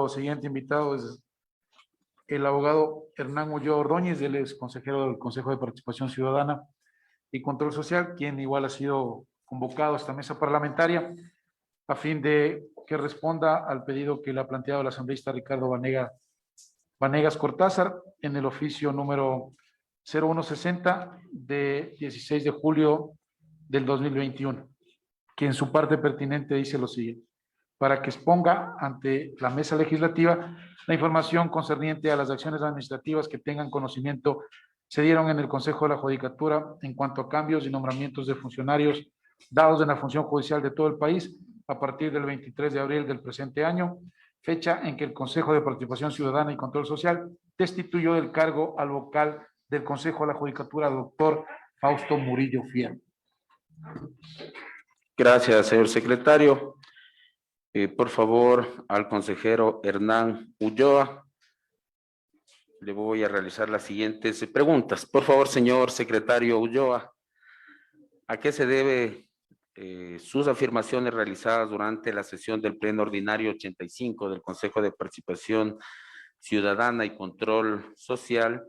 siguiente invitado es el abogado Hernán Ulloa Ordóñez, él es consejero del Consejo de Participación Ciudadana y Control Social, quien igual ha sido convocado a esta mesa parlamentaria a fin de que responda al pedido que le ha planteado el asambleísta Ricardo Vanegas Cortázar en el oficio número 0160 de 16 de julio del 2021, que en su parte pertinente dice lo siguiente: para que exponga ante la mesa legislativa la información concerniente a las acciones administrativas que tengan conocimiento se dieron en el Consejo de la Judicatura en cuanto a cambios y nombramientos de funcionarios dados en la función judicial de todo el país a partir del 23 de abril del presente año, fecha en que el Consejo de Participación Ciudadana y Control Social destituyó del cargo al vocal del Consejo de la Judicatura, doctor Fausto Murillo Fiel. Gracias, señor secretario. Por favor, al consejero Hernán Ulloa, le voy a realizar las siguientes preguntas. Por favor, señor secretario Ulloa, ¿a qué se debe sus afirmaciones realizadas durante la sesión del Pleno Ordinario 85 del Consejo de Participación Ciudadana y Control Social,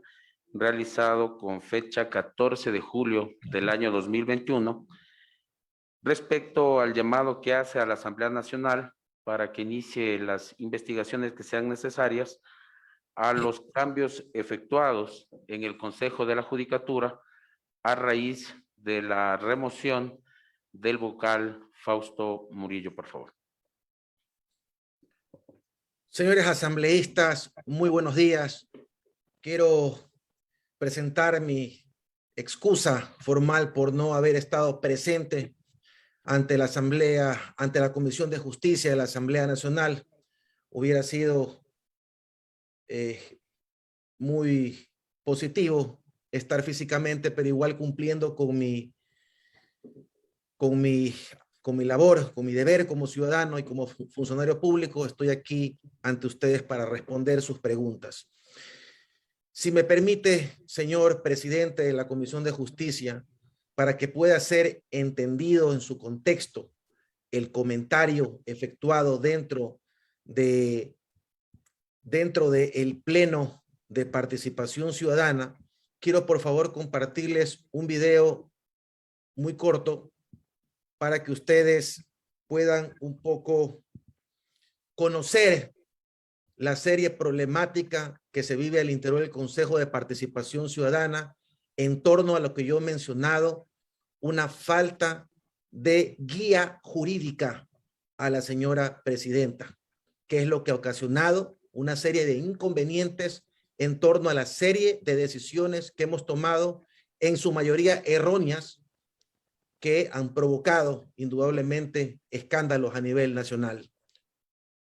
realizado con fecha 14 de julio del año 2021, respecto al llamado que hace a la Asamblea Nacional para que inicie las investigaciones que sean necesarias a los cambios efectuados en el Consejo de la Judicatura a raíz de la remoción del vocal Fausto Murillo, por favor? Señores asambleístas, muy buenos días. Quiero presentar mi excusa formal por no haber estado presente ante la Asamblea, ante la Comisión de Justicia de la Asamblea Nacional. Hubiera sido muy positivo estar físicamente, pero igual cumpliendo con mi labor, con mi deber como ciudadano y como funcionario público. Estoy aquí ante ustedes para responder sus preguntas. Si me permite, señor presidente de la Comisión de Justicia, para que pueda ser entendido en su contexto el comentario efectuado dentro de el Pleno de Participación Ciudadana, quiero por favor compartirles un video muy corto para que ustedes puedan un poco conocer la serie problemática que se vive al interior del Consejo de Participación Ciudadana en torno a lo que yo he mencionado, una falta de guía jurídica a la señora presidenta, que es lo que ha ocasionado una serie de inconvenientes en torno a la serie de decisiones que hemos tomado, en su mayoría erróneas, que han provocado indudablemente escándalos a nivel nacional.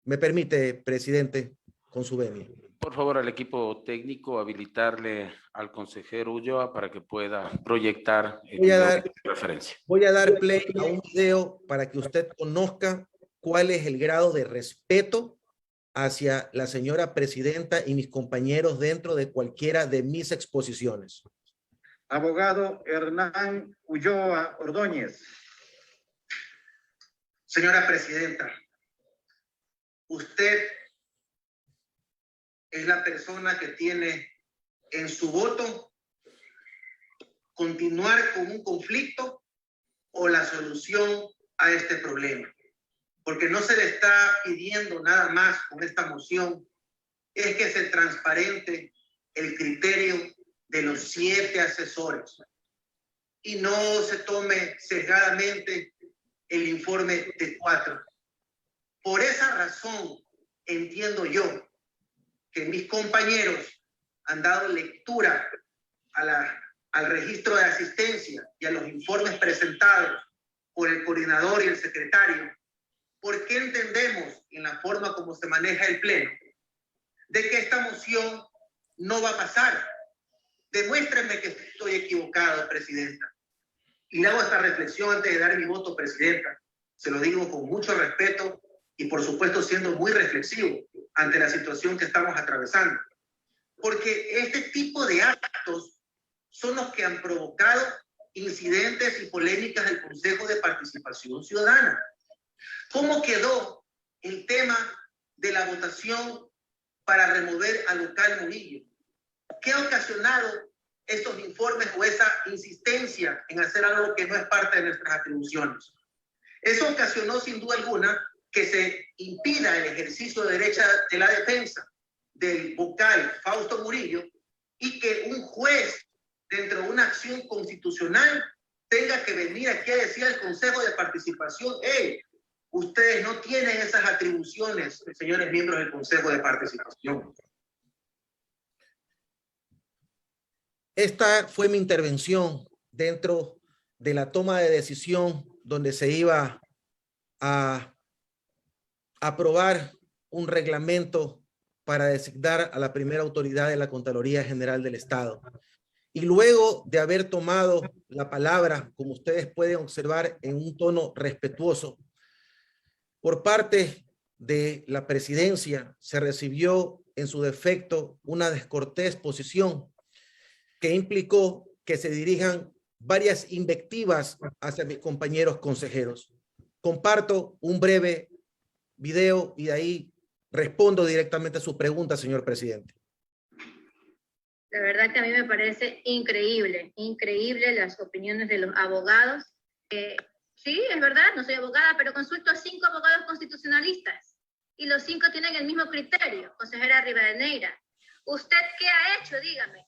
¿Me permite, presidente, con su venia? Por favor, al equipo técnico, habilitarle al consejero Ulloa para que pueda proyectar el video de referencia. Voy a dar play a un video para que usted conozca cuál es el grado de respeto hacia la señora presidenta y mis compañeros dentro de cualquiera de mis exposiciones. Abogado Hernán Ulloa Ordóñez. Señora presidenta, usted es la persona que tiene en su voto continuar con un conflicto o la solución a este problema. Porque no se le está pidiendo nada más con esta moción, es que se transparente el criterio de los 7 asesores y no se tome sesgadamente el informe de 4. Por esa razón entiendo yo que mis compañeros han dado lectura al registro de asistencia y a los informes presentados por el coordinador y el secretario, porque entendemos en la forma como se maneja el pleno de que esta moción no va a pasar. Demuéstrenme que estoy equivocado, presidenta. Y le hago esta reflexión antes de dar mi voto, presidenta. Se lo digo con mucho respeto y por supuesto siendo muy reflexivo ante la situación que estamos atravesando. Porque este tipo de actos son los que han provocado incidentes y polémicas del Consejo de Participación Ciudadana. ¿Cómo quedó el tema de la votación para remover al local Murillo? ¿Qué ha ocasionado estos informes o esa insistencia en hacer algo que no es parte de nuestras atribuciones? Eso ocasionó sin duda alguna que se impida el ejercicio de derecho de la defensa del vocal Fausto Murillo y que un juez dentro de una acción constitucional tenga que venir aquí a decir al Consejo de Participación: hey, ustedes no tienen esas atribuciones, señores miembros del Consejo de Participación. Esta fue mi intervención dentro de la toma de decisión donde se iba a aprobar un reglamento para designar a la primera autoridad de la Contraloría General del Estado. Y luego de haber tomado la palabra, como ustedes pueden observar, en un tono respetuoso, por parte de la presidencia se recibió en su defecto una descortés posición que implicó que se dirijan varias invectivas hacia mis compañeros consejeros. Comparto un breve video y de ahí respondo directamente a su pregunta, señor presidente. La verdad que a mí me parece increíble las opiniones de los abogados. Sí, es verdad, no soy abogada, pero consulto a 5 abogados constitucionalistas y los 5 tienen el mismo criterio. Consejera Rivadeneira, ¿usted qué ha hecho? Dígame.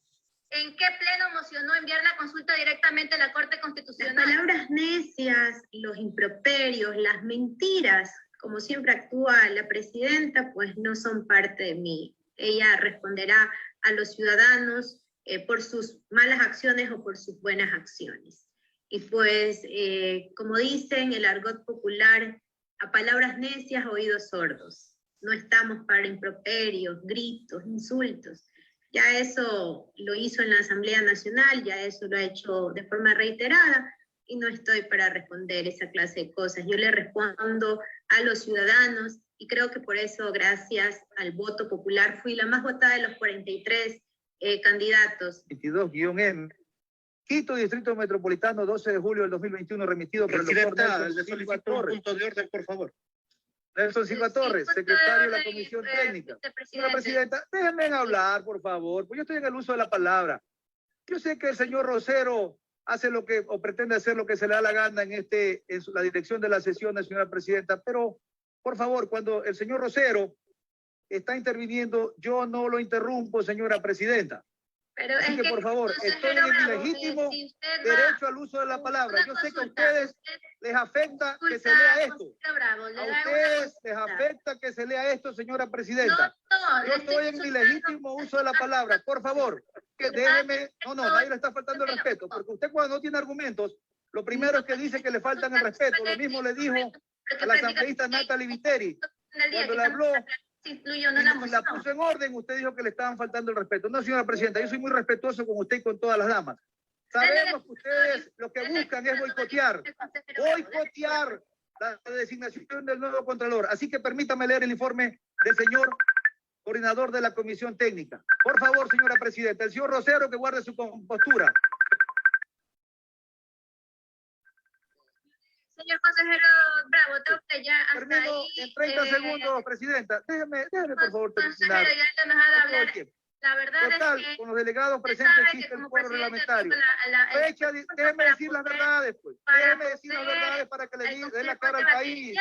¿En qué pleno mocionó enviar la consulta directamente a la Corte Constitucional? Las palabras necias, los improperios, las mentiras, como siempre actúa la presidenta, pues no son parte de mí. Ella responderá a los ciudadanos por sus malas acciones o por sus buenas acciones. Y pues, como dicen el argot popular, a palabras necias, oídos sordos. No estamos para improperios, gritos, insultos. Ya eso lo hizo en la Asamblea Nacional, ya eso lo ha hecho de forma reiterada, y no estoy para responder esa clase de cosas. Yo le respondo a los ciudadanos, y creo que por eso, gracias al voto popular, fui la más votada de los 43 candidatos. 22-M. Quito, Distrito Metropolitano, 12 de julio del 2021, remitido por el doctor Nelson Silva Torres. Punto de orden, por favor. Nelson Silva Torres, secretario de la Comisión Técnica. Señora Presidenta, déjenme hablar, por favor, pues yo estoy en el uso de la palabra. Yo sé que el señor Rosero hace lo que, o pretende hacer lo que se le da la gana en la dirección de la sesión, señora Presidenta, pero, por favor, cuando el señor Rosero está interviniendo, yo no lo interrumpo, señora Presidenta. Pero así es que, por favor, estoy en mi legítimo derecho al uso de la palabra. Yo sé que a ustedes les afecta que se lea esto. A ustedes les afecta que se lea esto, señora Presidenta. Yo estoy en mi legítimo uso de la palabra. Por favor, que déjeme... No, nadie le está faltando el respeto, porque usted cuando no tiene argumentos, lo primero es que dice que le faltan el respeto. Lo mismo le dijo a la asambleísta Natalie Viteri. Cuando le habló y la puso en orden, usted dijo que le estaban faltando el respeto. No, señora Presidenta, yo soy muy respetuoso con usted y con todas las damas. Sabemos que ustedes lo que buscan es boicotear la designación del nuevo Contralor. Así que permítame leer el informe del señor coordinador de la Comisión Técnica. Por favor, señora Presidenta, el señor Rosero que guarde su compostura. Señor consejero Bravo, usted ya hasta Termino ahí. en 30 segundos, Presidenta. Déjeme por favor terminar. Consejero, ya le dejado hablar. La verdad Total, es que con los delegados presentes existe el foro reglamentario. Déjeme decir las verdades, pues. Déjeme decir las verdades para que le dé la cara al país.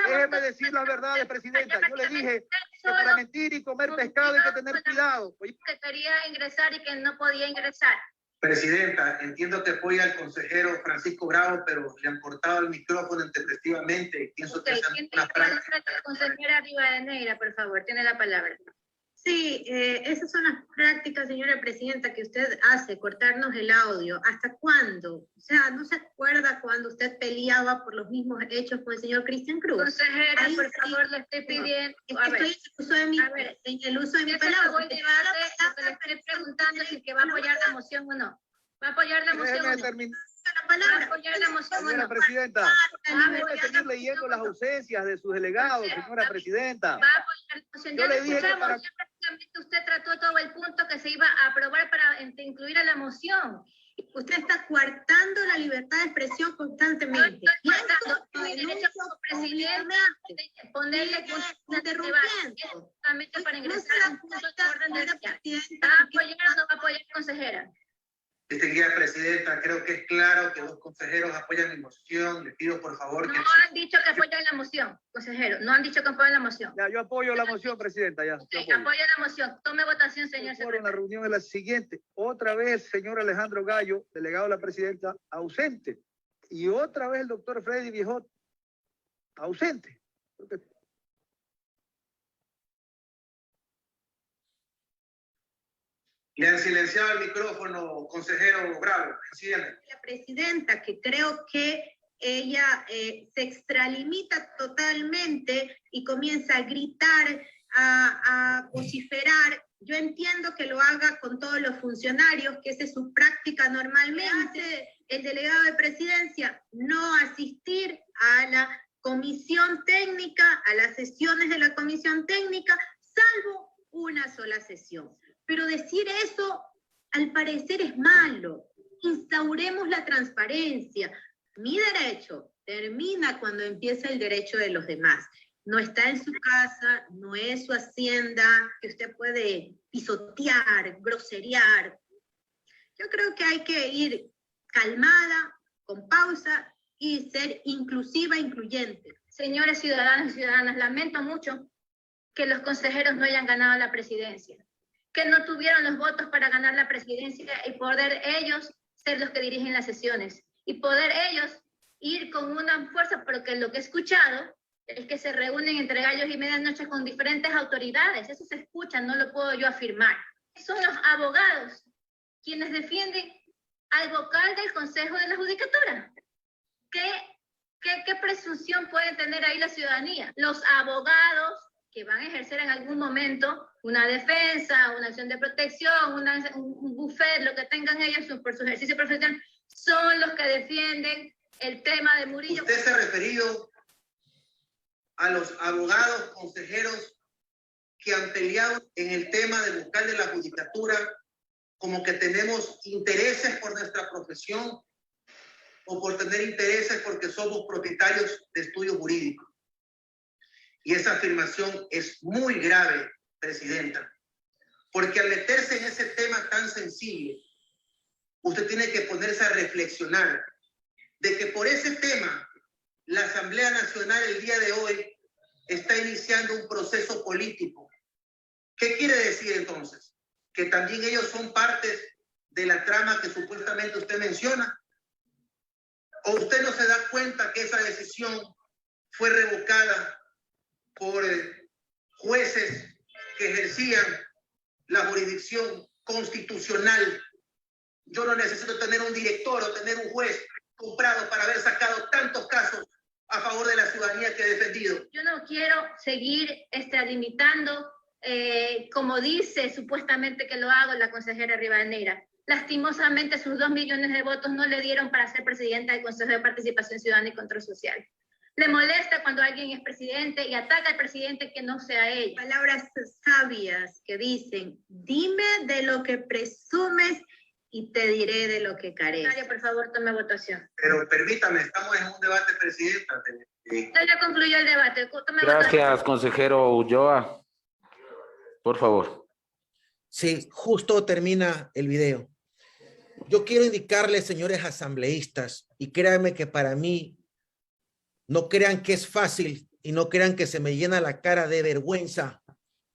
Déjeme decir las verdades, Presidenta. Yo le dije que para mentir y comer pescado hay que tener cuidado. Que quería ingresar y que no podía ingresar. Presidenta, entiendo que apoya al consejero Francisco Bravo, pero le han cortado el micrófono intempestivamente. Pienso que esa es una práctica. Consejera Rivadeneira, por favor, tiene la palabra. Sí, esas son las prácticas, señora presidenta, que usted hace, cortarnos el audio. ¿Hasta cuándo? O sea, ¿no se acuerda cuando usted peleaba por los mismos hechos con el señor Cristian Cruz? Consejera, por favor, le estoy pidiendo. Estoy en el uso de mi palabra. Le estoy preguntando si que va a apoyar la moción o no. ¿Va a apoyar la moción o no? ¿Va a apoyar la moción o Señora no? Presidenta, déjeme seguir leyendo las ausencias de sus delegados, señora Presidenta. Va a apoyar la moción. Yo le dije que para... Usted trató todo el punto que se iba a aprobar para incluir a la moción. Usted está coartando la libertad de expresión constantemente. Y esto lo denuncio públicamente. Ponerle Interrumpiendo. justamente para No ingresar se a da un punto de cuenta, orden del señora día. presidenta, ¿Va a apoyar o no va a apoyar, consejera? Distinguida presidenta, creo que es claro que los consejeros apoyan mi moción. Le pido por favor No que... han dicho que apoyan la moción, consejero. No han dicho que apoyan la moción. Ya, yo apoyo la moción, presidenta, ya. Ok, yo apoyo. apoya la moción. Tome votación, señor La secretario. reunión es la siguiente. Otra vez, señor Alejandro Gallo, delegado de la presidenta, ausente. Y otra vez el doctor Freddy Viejot, ausente. Le han silenciado el micrófono, consejero Bravo. Síganme. la presidenta, que creo que ella se extralimita totalmente y comienza a gritar, a vociferar. Yo entiendo que lo haga con todos los funcionarios, que esa es su práctica normalmente. El delegado de presidencia no asistir a la comisión técnica, a las sesiones de la comisión técnica, salvo una sola sesión. Pero decir eso, al parecer, es malo. Instauremos la transparencia. Mi derecho termina cuando empieza el derecho de los demás. No está en su casa, no es su hacienda, que usted puede pisotear, groserear. Yo creo que hay que ir calmada, con pausa y ser inclusiva, incluyente. Señores ciudadanos y ciudadanas, lamento mucho que los consejeros no hayan ganado la presidencia, que no tuvieron los votos para ganar la presidencia y poder ellos ser los que dirigen las sesiones y poder ellos ir con una fuerza, porque lo que he escuchado es que se reúnen entre gallos y medianoche con diferentes autoridades. Eso se escucha, no lo puedo yo afirmar. Son los abogados quienes defienden al vocal del Consejo de la Judicatura. ¿Qué presunción puede tener ahí la ciudadanía? Los abogados que van a ejercer en algún momento una defensa, una acción de protección, un buffet, lo que tengan ellos por su ejercicio profesional, son los que defienden el tema de Murillo. Usted se ha referido a los abogados consejeros que han peleado en el tema de vocal de la judicatura, como que tenemos intereses por nuestra profesión o por tener intereses porque somos propietarios de estudios jurídicos. Y esa afirmación es muy grave, presidenta, porque al meterse en ese tema tan sensible, usted tiene que ponerse a reflexionar de que por ese tema la Asamblea Nacional el día de hoy está iniciando un proceso político. ¿Qué quiere decir entonces? Que también ellos son partes de la trama que supuestamente usted menciona. ¿O usted no se da cuenta que esa decisión fue revocada por jueces que ejercían la jurisdicción constitucional? Yo no necesito tener un director o tener un juez comprado para haber sacado tantos casos a favor de la ciudadanía que he defendido. Yo no quiero seguir limitando, como dice supuestamente que lo hago la consejera Rivadeneira. Lastimosamente sus 2 millones de votos no le dieron para ser presidenta del Consejo de Participación Ciudadana y Control Social. Le molesta cuando alguien es presidente y ataca al presidente que no sea ella. Palabras sabias que dicen, dime de lo que presumes y te diré de lo que careces. Por favor, tome votación. Pero permítame, estamos en un debate, presidenta. Ya concluyó el debate. Tome Gracias, votación. consejero Ulloa. Por favor. Sí, justo termina el video. Yo quiero indicarles, señores asambleístas, y créanme que para mí, no crean que es fácil y no crean que se me llena la cara de vergüenza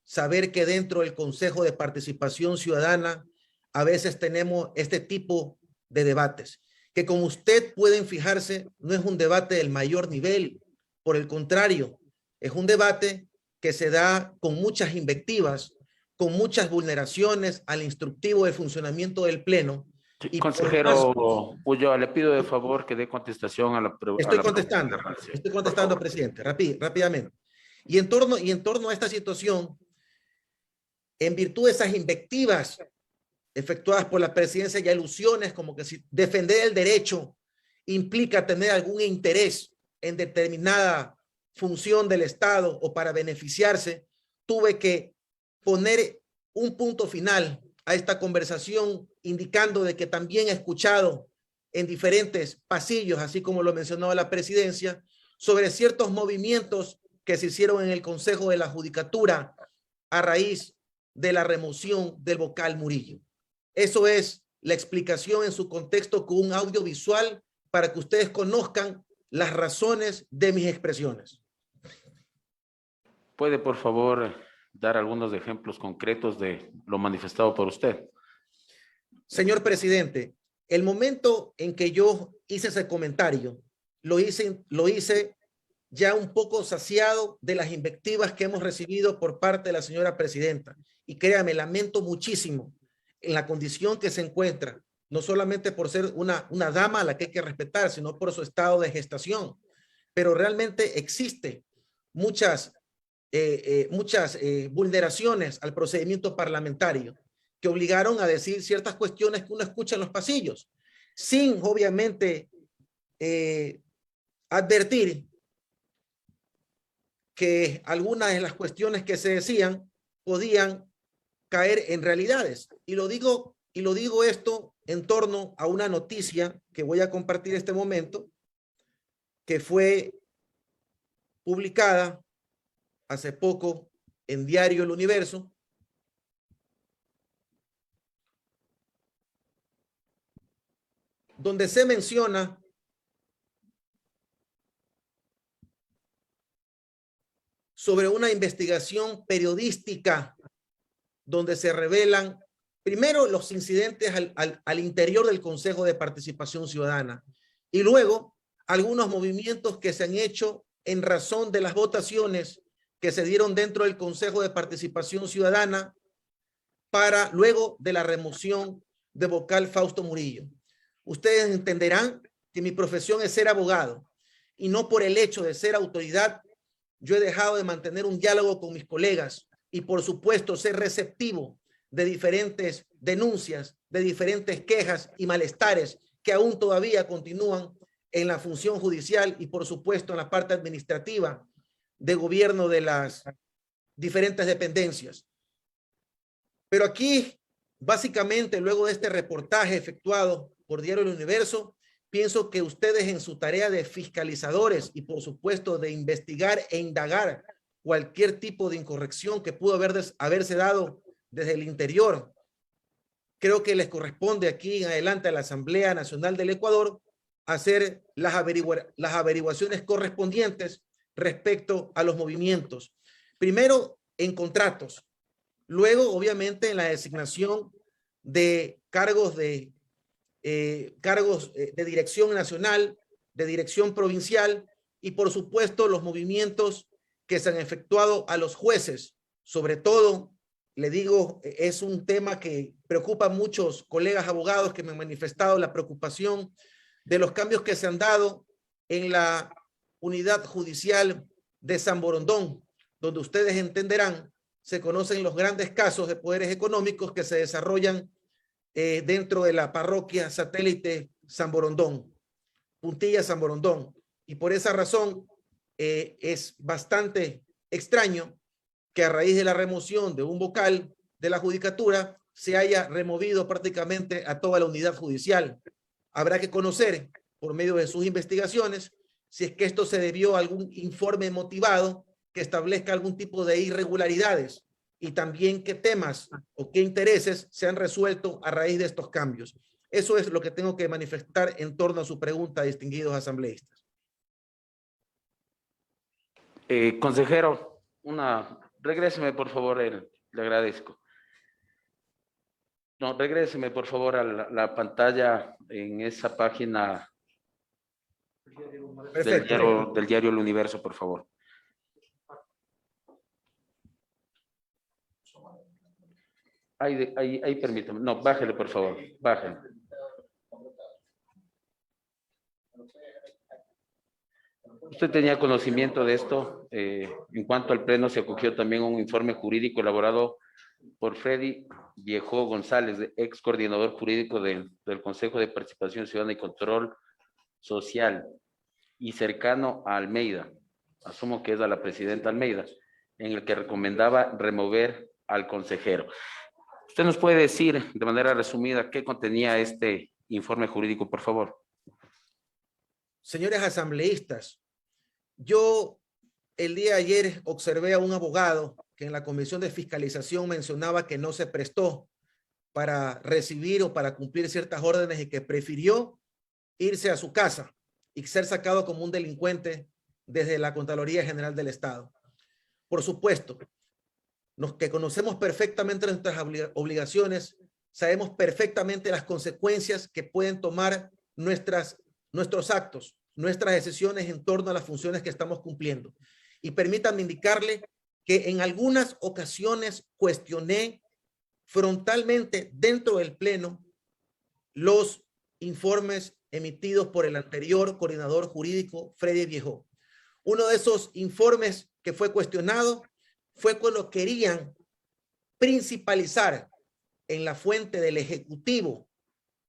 saber que dentro del Consejo de Participación Ciudadana a veces tenemos este tipo de debates, que como usted pueden fijarse, no es un debate del mayor nivel, por el contrario, es un debate que se da con muchas invectivas, con muchas vulneraciones al instructivo del funcionamiento del Pleno. Sí, Y consejero Ulloa, le pido de favor que dé contestación a la pregunta. Estoy contestando, presidente, rápidamente. Y en torno a esta situación, en virtud de esas invectivas efectuadas por la presidencia y alusiones como que si defender el derecho implica tener algún interés en determinada función del Estado o para beneficiarse, tuve que poner un punto final a esta conversación, indicando de que también he escuchado en diferentes pasillos, así como lo mencionaba la presidencia, sobre ciertos movimientos que se hicieron en el Consejo de la Judicatura a raíz de la remoción del vocal Murillo. Eso es la explicación en su contexto con un audiovisual para que ustedes conozcan las razones de mis expresiones. ¿Puede, por favor, dar algunos ejemplos concretos de lo manifestado por usted? Señor presidente, el momento en que yo hice ese comentario, lo hice ya un poco saciado de las invectivas que hemos recibido por parte de la señora presidenta. Y créame, lamento muchísimo en la condición que se encuentra, no solamente por ser una dama a la que hay que respetar, sino por su estado de gestación. Pero realmente existe muchas vulneraciones al procedimiento parlamentario que obligaron a decir ciertas cuestiones que uno escucha en los pasillos, sin obviamente advertir que algunas de las cuestiones que se decían podían caer en realidades. Y lo digo esto en torno a una noticia que voy a compartir en este momento, que fue publicada hace poco en Diario El Universo, donde se menciona sobre una investigación periodística donde se revelan primero los incidentes al interior del Consejo de Participación Ciudadana y luego algunos movimientos que se han hecho en razón de las votaciones que se dieron dentro del Consejo de Participación Ciudadana para luego de la remoción de vocal Fausto Murillo. Ustedes entenderán que mi profesión es ser abogado y no por el hecho de ser autoridad yo he dejado de mantener un diálogo con mis colegas y por supuesto ser receptivo de diferentes denuncias, de diferentes quejas y malestares que aún todavía continúan en la función judicial y por supuesto en la parte administrativa de gobierno de las diferentes dependencias. Pero aquí, básicamente, luego de este reportaje efectuado por Diario El Universo, pienso que ustedes en su tarea de fiscalizadores y por supuesto de investigar e indagar cualquier tipo de incorrección que pudo haberse dado desde el interior, creo que les corresponde aquí en adelante a la Asamblea Nacional del Ecuador hacer las averiguaciones correspondientes respecto a los movimientos. Primero en contratos, luego obviamente en la designación de cargos de dirección nacional, de dirección provincial y por supuesto los movimientos que se han efectuado a los jueces. Sobre todo, le digo, es un tema que preocupa a muchos colegas abogados que me han manifestado la preocupación de los cambios que se han dado en la unidad judicial de San Borondón, donde ustedes entenderán, se conocen los grandes casos de poderes económicos que se desarrollan dentro de la parroquia satélite San Borondón, Puntilla San Borondón. Y por esa razón es bastante extraño que a raíz de la remoción de un vocal de la judicatura se haya removido prácticamente a toda la unidad judicial. Habrá que conocer por medio de sus investigaciones si es que esto se debió a algún informe motivado que establezca algún tipo de irregularidades y también qué temas o qué intereses se han resuelto a raíz de estos cambios. Eso es lo que tengo que manifestar en torno a su pregunta, distinguidos asambleístas. Consejero, regréseme por favor, le agradezco. No, regréseme por favor a la pantalla en esa página del diario El Universo, por favor. Ahí permítame. No, bájele por favor, bájele. ¿Usted tenía conocimiento de esto? En cuanto al pleno, se acogió también un informe jurídico elaborado por Freddy Viejo González, ex coordinador jurídico del Consejo de Participación Ciudadana y Control Social y cercano a Almeida, asumo que es a la presidenta Almeida, en el que recomendaba remover al consejero. ¿Usted nos puede decir de manera resumida qué contenía este informe jurídico, por favor? Señores asambleístas, yo el día de ayer observé a un abogado que en la Comisión de Fiscalización mencionaba que no se prestó para recibir o para cumplir ciertas órdenes y que prefirió irse a su casa y ser sacado como un delincuente desde la Contraloría General del Estado. Por supuesto, los que conocemos perfectamente nuestras obligaciones, sabemos perfectamente las consecuencias que pueden tomar nuestros actos, nuestras decisiones en torno a las funciones que estamos cumpliendo. Y permítanme indicarle que en algunas ocasiones cuestioné frontalmente dentro del Pleno los informes emitidos por el anterior coordinador jurídico, Freddy Viejo. Uno de esos informes que fue cuestionado fue cuando querían principalizar en la fuente del Ejecutivo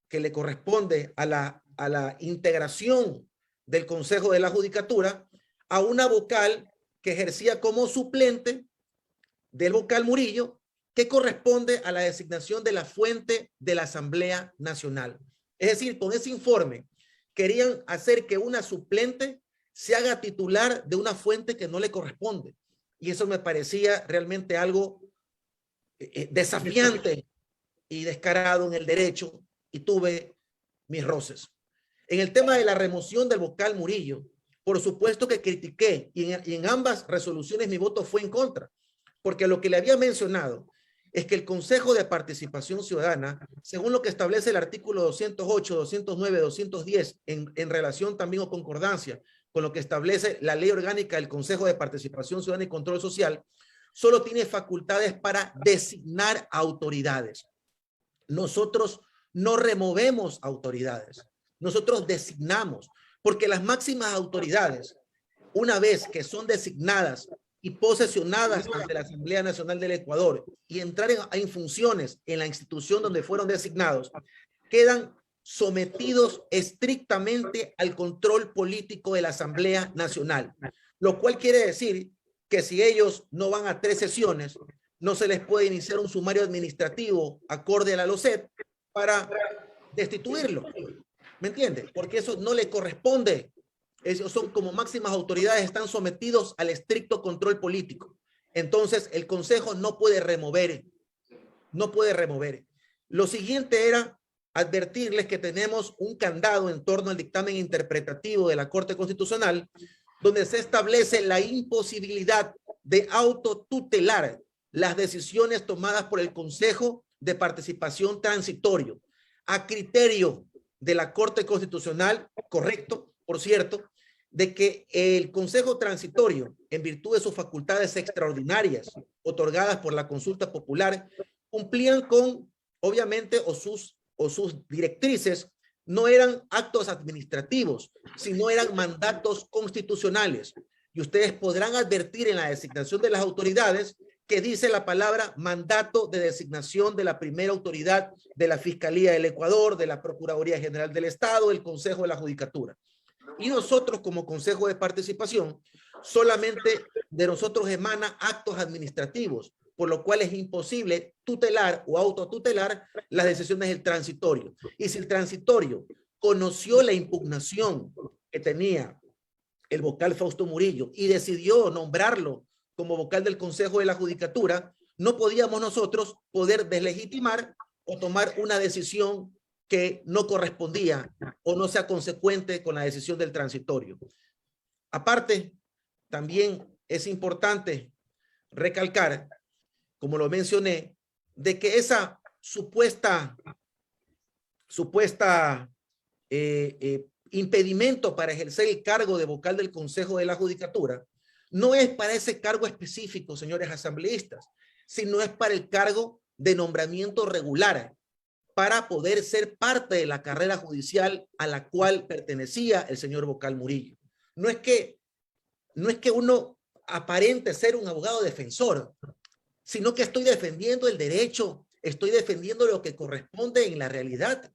que le corresponde a la integración del Consejo de la Judicatura a una vocal que ejercía como suplente del vocal Murillo, que corresponde a la designación de la fuente de la Asamblea Nacional. Es decir, con ese informe querían hacer que una suplente se haga titular de una fuente que no le corresponde. Y eso me parecía realmente algo desafiante y descarado en el derecho, y tuve mis roces. En el tema de la remoción del vocal Murillo, por supuesto que critiqué, y en ambas resoluciones mi voto fue en contra, porque lo que le había mencionado es que el Consejo de Participación Ciudadana, según lo que establece el artículo 208, 209, 210, en relación también o concordancia con lo que establece la Ley Orgánica del Consejo de Participación Ciudadana y Control Social, solo tiene facultades para designar autoridades. Nosotros no removemos autoridades, nosotros designamos, porque las máximas autoridades, una vez que son designadas y posesionadas ante la Asamblea Nacional del Ecuador y entrar en funciones en la institución donde fueron designados, quedan sometidos estrictamente al control político de la Asamblea Nacional, lo cual quiere decir que si ellos no van a 3 sesiones, no se les puede iniciar un sumario administrativo acorde a la LOCET para destituirlo. ¿Me entiende? Porque eso no le corresponde. Ellos son como máximas autoridades, están sometidos al estricto control político. Entonces, el Consejo no puede remover. No puede remover. Lo siguiente era advertirles que tenemos un candado en torno al dictamen interpretativo de la Corte Constitucional, donde se establece la imposibilidad de autotutelar las decisiones tomadas por el Consejo de Participación Transitorio, a criterio de la Corte Constitucional, correcto, por cierto, de que el Consejo Transitorio, en virtud de sus facultades extraordinarias otorgadas por la consulta popular, cumplían con, obviamente, o sus directrices no eran actos administrativos, sino eran mandatos constitucionales. Y ustedes podrán advertir en la designación de las autoridades que dice la palabra mandato de designación de la primera autoridad de la Fiscalía del Ecuador, de la Procuraduría General del Estado, del Consejo de la Judicatura. Y nosotros como Consejo de Participación, solamente de nosotros emana actos administrativos, por lo cual es imposible tutelar o autotutelar las decisiones del transitorio. Y si el transitorio conoció la impugnación que tenía el vocal Fausto Murillo y decidió nombrarlo como vocal del Consejo de la Judicatura, no podíamos nosotros poder deslegitimar o tomar una decisión que no correspondía o no sea consecuente con la decisión del transitorio. Aparte, también es importante recalcar, como lo mencioné, de que esa supuesta impedimento para ejercer el cargo de vocal del Consejo de la Judicatura no es para ese cargo específico, señores asambleístas, sino es para el cargo de nombramiento regular, para poder ser parte de la carrera judicial a la cual pertenecía el señor vocal Murillo. No es que uno aparente ser un abogado defensor, sino que estoy defendiendo el derecho, estoy defendiendo lo que corresponde en la realidad.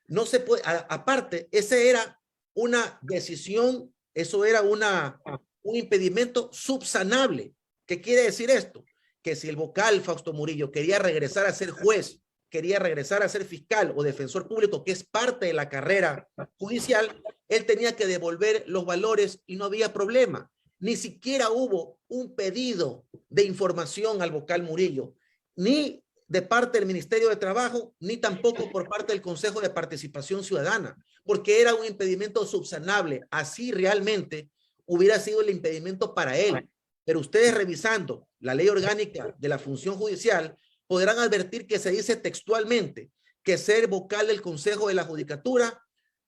No se puede, aparte, esa era una decisión, eso era un impedimento subsanable. ¿Qué quiere decir esto? que si el vocal Fausto Murillo quería regresar a ser juez, quería regresar a ser fiscal o defensor público, que es parte de la carrera judicial, él tenía que devolver los valores y no había problema. Ni siquiera hubo un pedido de información al vocal Murillo, ni de parte del Ministerio de Trabajo, ni tampoco por parte del Consejo de Participación Ciudadana, porque era un impedimento subsanable. Así realmente hubiera sido el impedimento para él. Pero ustedes, revisando la ley orgánica de la función judicial, podrán advertir que se dice textualmente que ser vocal del Consejo de la Judicatura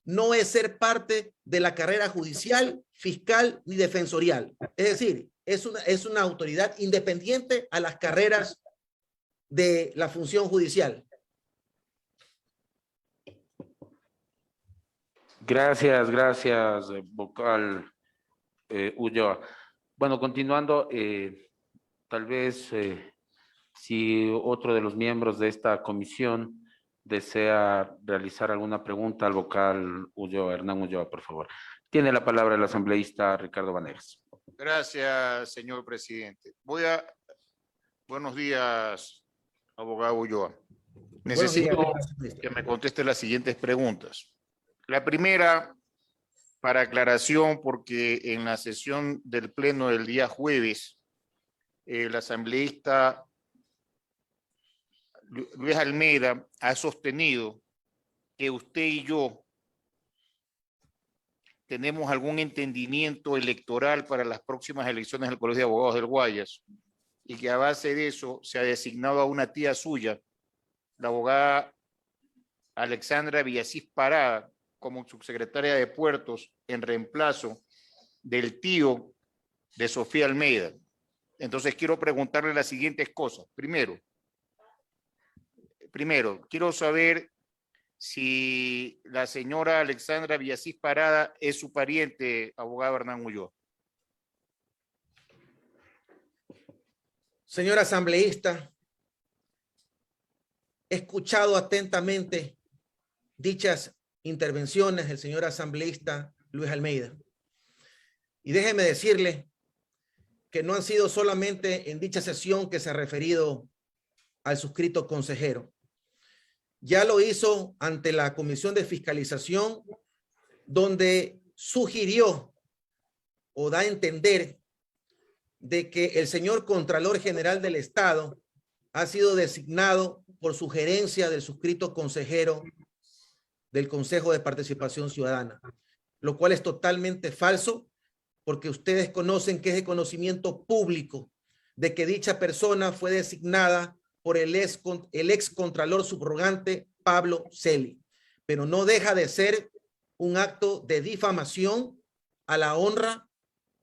no es ser parte de la carrera judicial, fiscal ni defensorial. Es decir, es una autoridad independiente a las carreras de la función judicial. Gracias, vocal Ulloa. Bueno, continuando, tal vez si otro de los miembros de esta comisión desea realizar alguna pregunta al vocal Ulloa, Hernán Ulloa, por favor. Tiene la palabra el asambleísta Ricardo Vanegas. Gracias, señor presidente. Buenos días, abogado Ulloa. Necesito que me conteste las siguientes preguntas. La primera, para aclaración, porque en la sesión del pleno del día jueves, el asambleísta Luis Almeida ha sostenido que usted y yo tenemos algún entendimiento electoral para las próximas elecciones del Colegio de Abogados del Guayas y que a base de eso se ha designado a una tía suya, la abogada Alexandra Villasís Parada, como subsecretaria de Puertos en reemplazo del tío de Sofía Almeida. Entonces quiero preguntarle las siguientes cosas. Primero, quiero saber si la señora Alexandra Villasís Parada es su pariente, abogado Hernán Ulloa. Señor asambleísta, he escuchado atentamente dichas intervenciones del señor asambleísta Luis Almeida. Y déjeme decirle que no han sido solamente en dicha sesión que se ha referido al suscrito consejero. Ya lo hizo ante la Comisión de Fiscalización, donde sugirió o da a entender de que el señor Contralor General del Estado ha sido designado por sugerencia del suscrito consejero del Consejo de Participación Ciudadana, lo cual es totalmente falso, porque ustedes conocen que es de conocimiento público de que dicha persona fue designada por el ex contralor subrogante Pablo Celi, pero no deja de ser un acto de difamación a la honra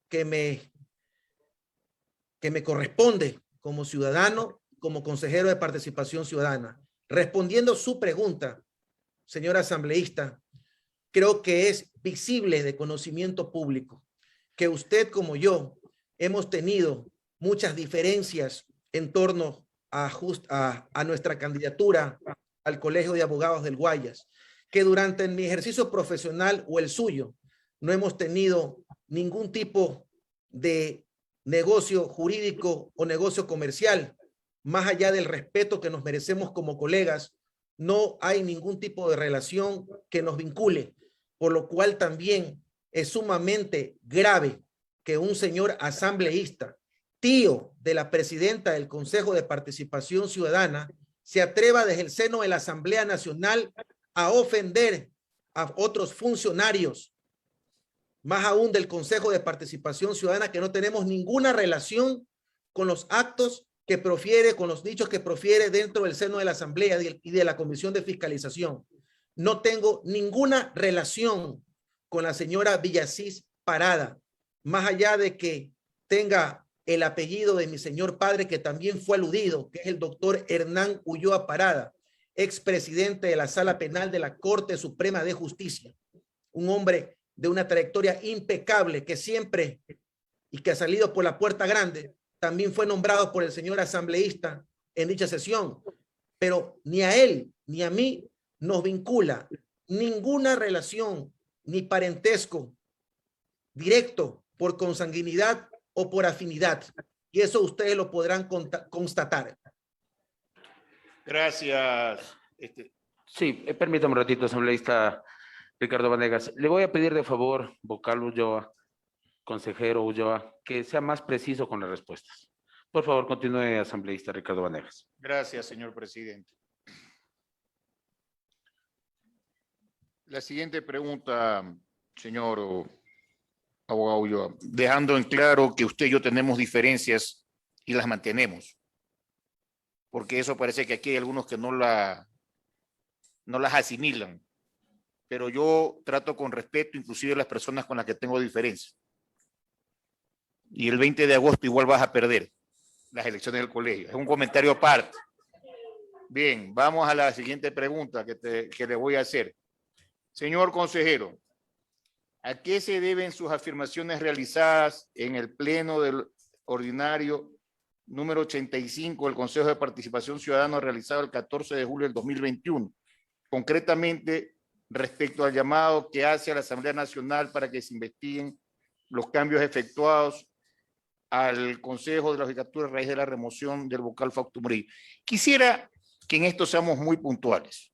que me corresponde como ciudadano, como consejero de Participación Ciudadana. Respondiendo su pregunta, señor asambleísta, creo que es visible de conocimiento público que usted como yo hemos tenido muchas diferencias en torno a nuestra candidatura al Colegio de Abogados del Guayas, que durante mi ejercicio profesional o el suyo no hemos tenido ningún tipo de negocio jurídico o negocio comercial, más allá del respeto que nos merecemos como colegas. No hay ningún tipo de relación que nos vincule, por lo cual también es sumamente grave que un señor asambleísta, tío de la presidenta del Consejo de Participación Ciudadana, se atreva desde el seno de la Asamblea Nacional a ofender a otros funcionarios, más aún del Consejo de Participación Ciudadana, que no tenemos ninguna relación con los actos que profiere, con los dichos que profiere dentro del seno de la Asamblea y de la Comisión de Fiscalización. No tengo ninguna relación con la señora Villasís Parada, más allá de que tenga el apellido de mi señor padre, que también fue aludido, que es el doctor Hernán Ulloa Parada, expresidente de la Sala Penal de la Corte Suprema de Justicia, un hombre de una trayectoria impecable que siempre y que ha salido por la puerta grande. También fue nombrado por el señor asambleísta en dicha sesión, pero ni a él ni a mí nos vincula ninguna relación ni parentesco directo por consanguinidad o por afinidad. y eso ustedes lo podrán constatar. Gracias. Sí, permítame un ratito, asambleísta Ricardo Vanegas. Le voy a pedir de favor, vocal Ulloa, consejero Ulloa, que sea más preciso con las respuestas. Por favor, continúe, asambleísta Ricardo Vanegas. Gracias, señor presidente. La siguiente pregunta, señor abogado Ulloa, dejando en claro que usted y yo tenemos diferencias y las mantenemos, porque eso parece que aquí hay algunos que no las asimilan, pero yo trato con respeto inclusive a las personas con las que tengo diferencias. Y el 20 de agosto igual vas a perder las elecciones del colegio. Es un comentario aparte. Bien, vamos a la siguiente pregunta que le voy a hacer. Señor consejero, ¿a qué se deben sus afirmaciones realizadas en el pleno del ordinario número 85 del Consejo de Participación Ciudadana realizado el 14 de julio del 2021? Concretamente, respecto al llamado que hace a la Asamblea Nacional para que se investiguen los cambios efectuados al Consejo de la Judicatura a raíz de la remoción del vocal Fausto Murillo. Quisiera que en esto seamos muy puntuales.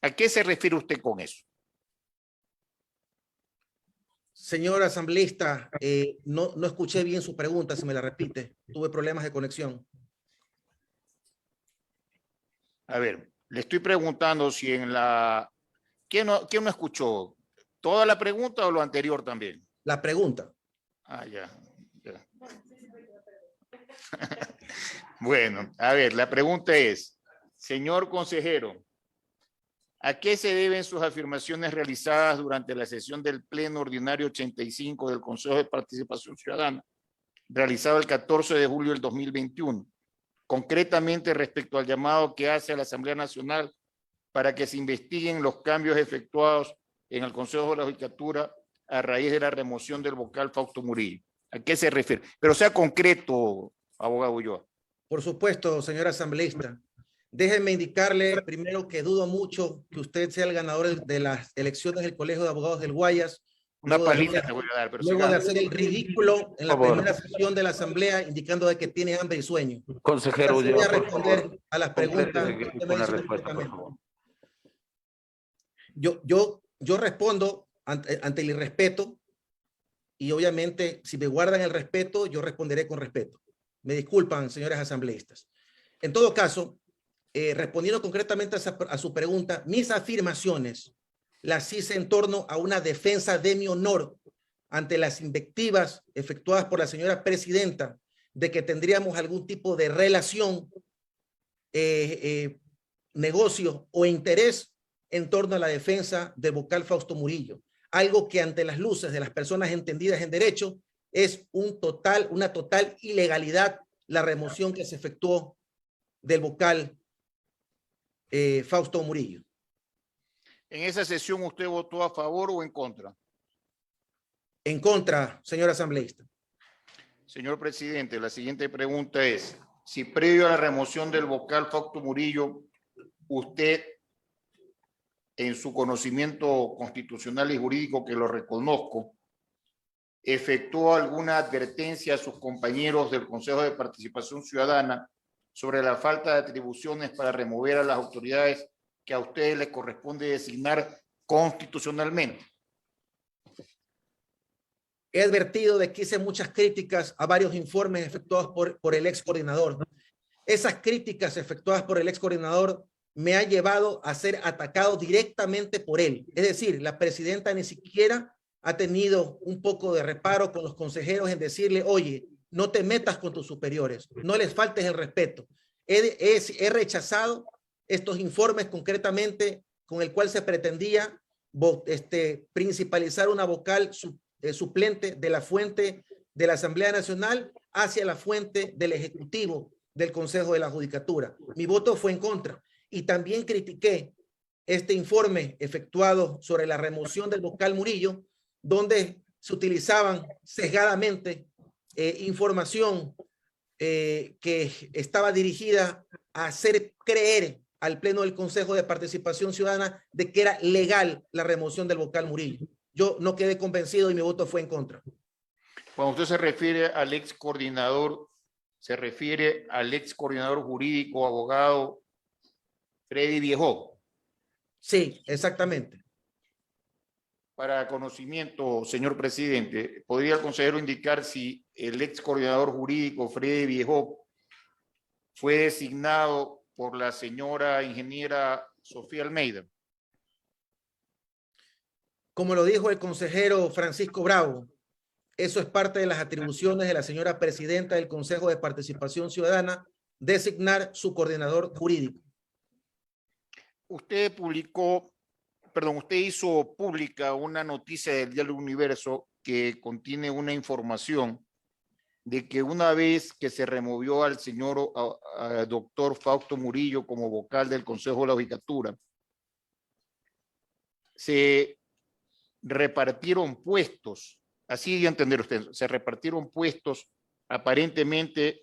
¿A qué se refiere usted con eso? Señor asambleísta, no escuché bien su pregunta, si me la repite. Tuve problemas de conexión. A ver, le estoy preguntando si en la... ¿Quién no escuchó? ¿Toda la pregunta o lo anterior también? La pregunta. Ah, ya. Bueno, a ver, la pregunta es, señor consejero, ¿a qué se deben sus afirmaciones realizadas durante la sesión del Pleno Ordinario 85 del Consejo de Participación Ciudadana, realizado el 14 de julio del 2021, concretamente respecto al llamado que hace a la Asamblea Nacional para que se investiguen los cambios efectuados en el Consejo de la Judicatura a raíz de la remoción del vocal Fausto Murillo? ¿A qué se refiere? Pero sea concreto, abogado Ulloa. Por supuesto, señor asambleísta. Déjenme indicarle primero que dudo mucho que usted sea el ganador de las elecciones del Colegio de Abogados del Guayas. Una paliza te voy a dar. Pero luego de sigamos. hacer el ridículo en la primera sesión de la asamblea, indicando de que tiene hambre y sueño. Consejero Voy Ulloa, a por responder favor, a las preguntas. complete con la respuesta, por favor. Yo respondo ante el irrespeto y obviamente si me guardan el respeto, yo responderé con respeto. Me disculpan, señores asambleístas. En todo caso, respondiendo concretamente a su pregunta, mis afirmaciones las hice en torno a una defensa de mi honor ante las invectivas efectuadas por la señora presidenta de que tendríamos algún tipo de relación, negocio o interés en torno a la defensa del vocal Fausto Murillo. Algo que ante las luces de las personas entendidas en derecho es una total ilegalidad la remoción que se efectuó del vocal Fausto Murillo. ¿En esa sesión usted votó a favor o en contra? En contra, señor asambleísta. Señor presidente, la siguiente pregunta es, si previo a la remoción del vocal Fausto Murillo, usted, en su conocimiento constitucional y jurídico que lo reconozco, efectuó alguna advertencia a sus compañeros del Consejo de Participación Ciudadana sobre la falta de atribuciones para remover a las autoridades que a ustedes les corresponde designar constitucionalmente? He advertido de que hice muchas críticas a varios informes efectuados por el ex coordinador. Esas críticas efectuadas por el ex coordinador me ha llevado a ser atacado directamente por él. Es decir, la presidenta ni siquiera ha tenido un poco de reparo con los consejeros en decirle, oye, no te metas con tus superiores, no les faltes el respeto. He rechazado estos informes concretamente con el cual se pretendía principalizar una vocal suplente de la fuente de la Asamblea Nacional hacia la fuente del Ejecutivo del Consejo de la Judicatura. Mi voto fue en contra y también critiqué este informe efectuado sobre la remoción del vocal Murillo, donde se utilizaban sesgadamente información que estaba dirigida a hacer creer al Pleno del Consejo de Participación Ciudadana de que era legal la remoción del vocal Murillo. Yo no quedé convencido y mi voto fue en contra. Cuando usted se refiere al ex coordinador, se refiere al ex coordinador jurídico, abogado Freddy Viejo. Sí, exactamente. Para conocimiento, señor presidente, ¿podría el consejero indicar si el ex coordinador jurídico Freddy Viejo fue designado por la señora ingeniera Sofía Almeida? Como lo dijo el consejero Francisco Bravo, eso es parte de las atribuciones de la señora presidenta del Consejo de Participación Ciudadana, designar su coordinador jurídico. Usted hizo pública una noticia del diario Universo que contiene una información de que una vez que se removió al señor doctor Fausto Murillo como vocal del Consejo de la Judicatura, se repartieron puestos, así de entender usted, se repartieron puestos aparentemente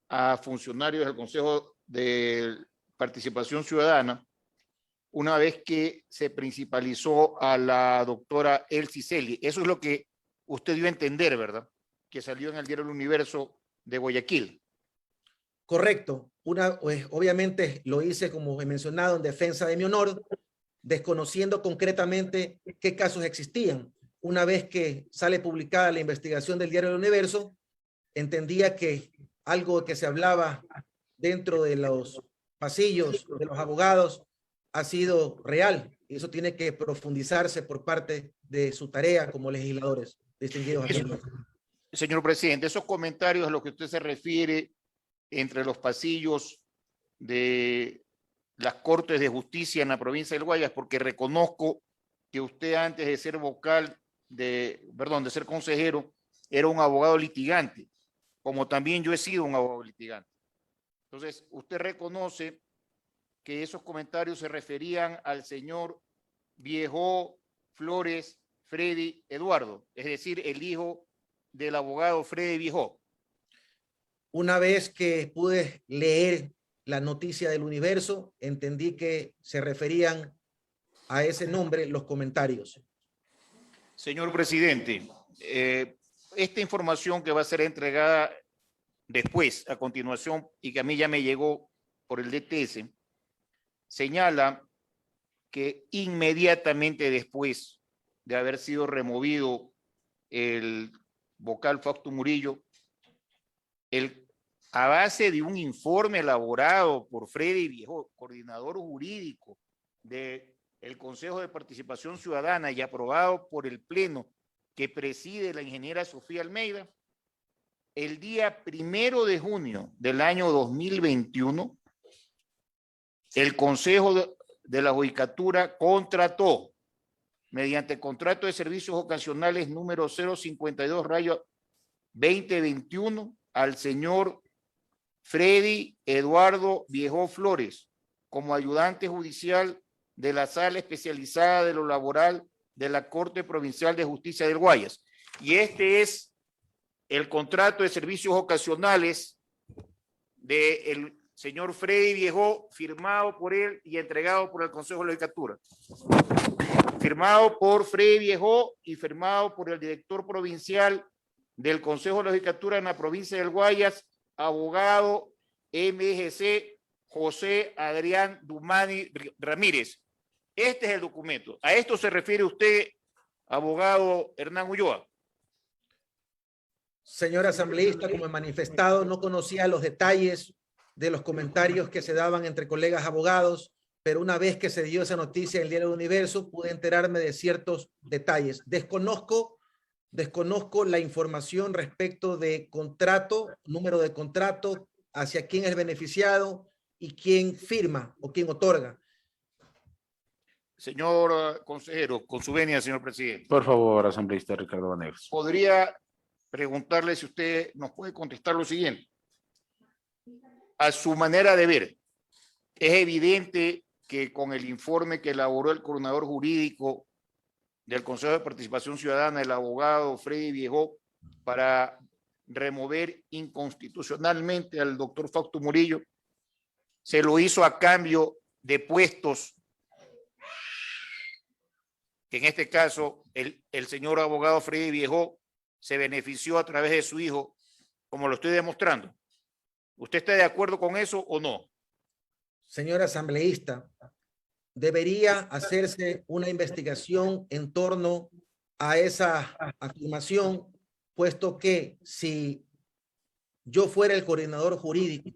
a funcionarios del Consejo de Participación Ciudadana, una vez que se principalizó a la doctora Elsie Celi. Eso es lo que usted dio a entender, ¿verdad? Que salió en el diario El Universo de Guayaquil. Correcto. Pues, obviamente lo hice, como he mencionado, en defensa de mi honor, desconociendo concretamente qué casos existían. Una vez que sale publicada la investigación del diario El Universo, entendía que algo que se hablaba dentro de los pasillos de los abogados ha sido real, y eso tiene que profundizarse por parte de su tarea como legisladores distinguidos. Señor presidente, esos comentarios a los que usted se refiere entre los pasillos de las Cortes de Justicia en la provincia del Guayas, porque reconozco que usted antes de ser de ser consejero, era un abogado litigante, como también yo he sido un abogado litigante. Entonces, usted reconoce que esos comentarios se referían al señor Viejo Flores Freddy Eduardo, es decir, el hijo del abogado Freddy Viejo. Una vez que pude leer la noticia del Universo, entendí que se referían a ese nombre los comentarios. Señor presidente, esta información que va a ser entregada después, a continuación, y que a mí ya me llegó por el DTS, señala que inmediatamente después de haber sido removido el vocal Fausto Murillo, a base de un informe elaborado por Freddy Viejo, coordinador jurídico del Consejo de Participación Ciudadana y aprobado por el Pleno que preside la ingeniera Sofía Almeida, el día 1 de junio del año 2021, el Consejo de la Judicatura contrató, mediante contrato de servicios ocasionales número 052/2021, al señor Freddy Eduardo Viejo Flores como ayudante judicial de la Sala Especializada de lo Laboral de la Corte Provincial de Justicia del Guayas. Y este es el contrato de servicios ocasionales del señor Freddy Viejo, firmado por él y entregado por el Consejo de la Judicatura. Firmado por Freddy Viejo y firmado por el director provincial del Consejo de la Judicatura en la provincia del Guayas, abogado MGC José Adrián Dumani Ramírez. Este es el documento. ¿A esto se refiere usted, abogado Hernán Ulloa? Señor asambleísta, como he manifestado, no conocía los detalles de los comentarios que se daban entre colegas abogados, pero una vez que se dio esa noticia en el Diario del Universo, pude enterarme de ciertos detalles. Desconozco la información respecto de contrato, número de contrato, hacia quién es beneficiado y quién firma o quién otorga. Señor consejero, con su venia, señor presidente. Por favor, asambleísta Ricardo Vanegas. Podría preguntarle si usted nos puede contestar lo siguiente. A su manera de ver, es evidente que con el informe que elaboró el coordinador jurídico del Consejo de Participación Ciudadana, el abogado Freddy Viejo, para remover inconstitucionalmente al doctor Fausto Murillo, se lo hizo a cambio de puestos que en este caso el señor abogado Freddy Viejo se benefició a través de su hijo, como lo estoy demostrando. ¿Usted está de acuerdo con eso o no? Señor asambleísta, debería hacerse una investigación en torno a esa afirmación, puesto que si yo fuera el coordinador jurídico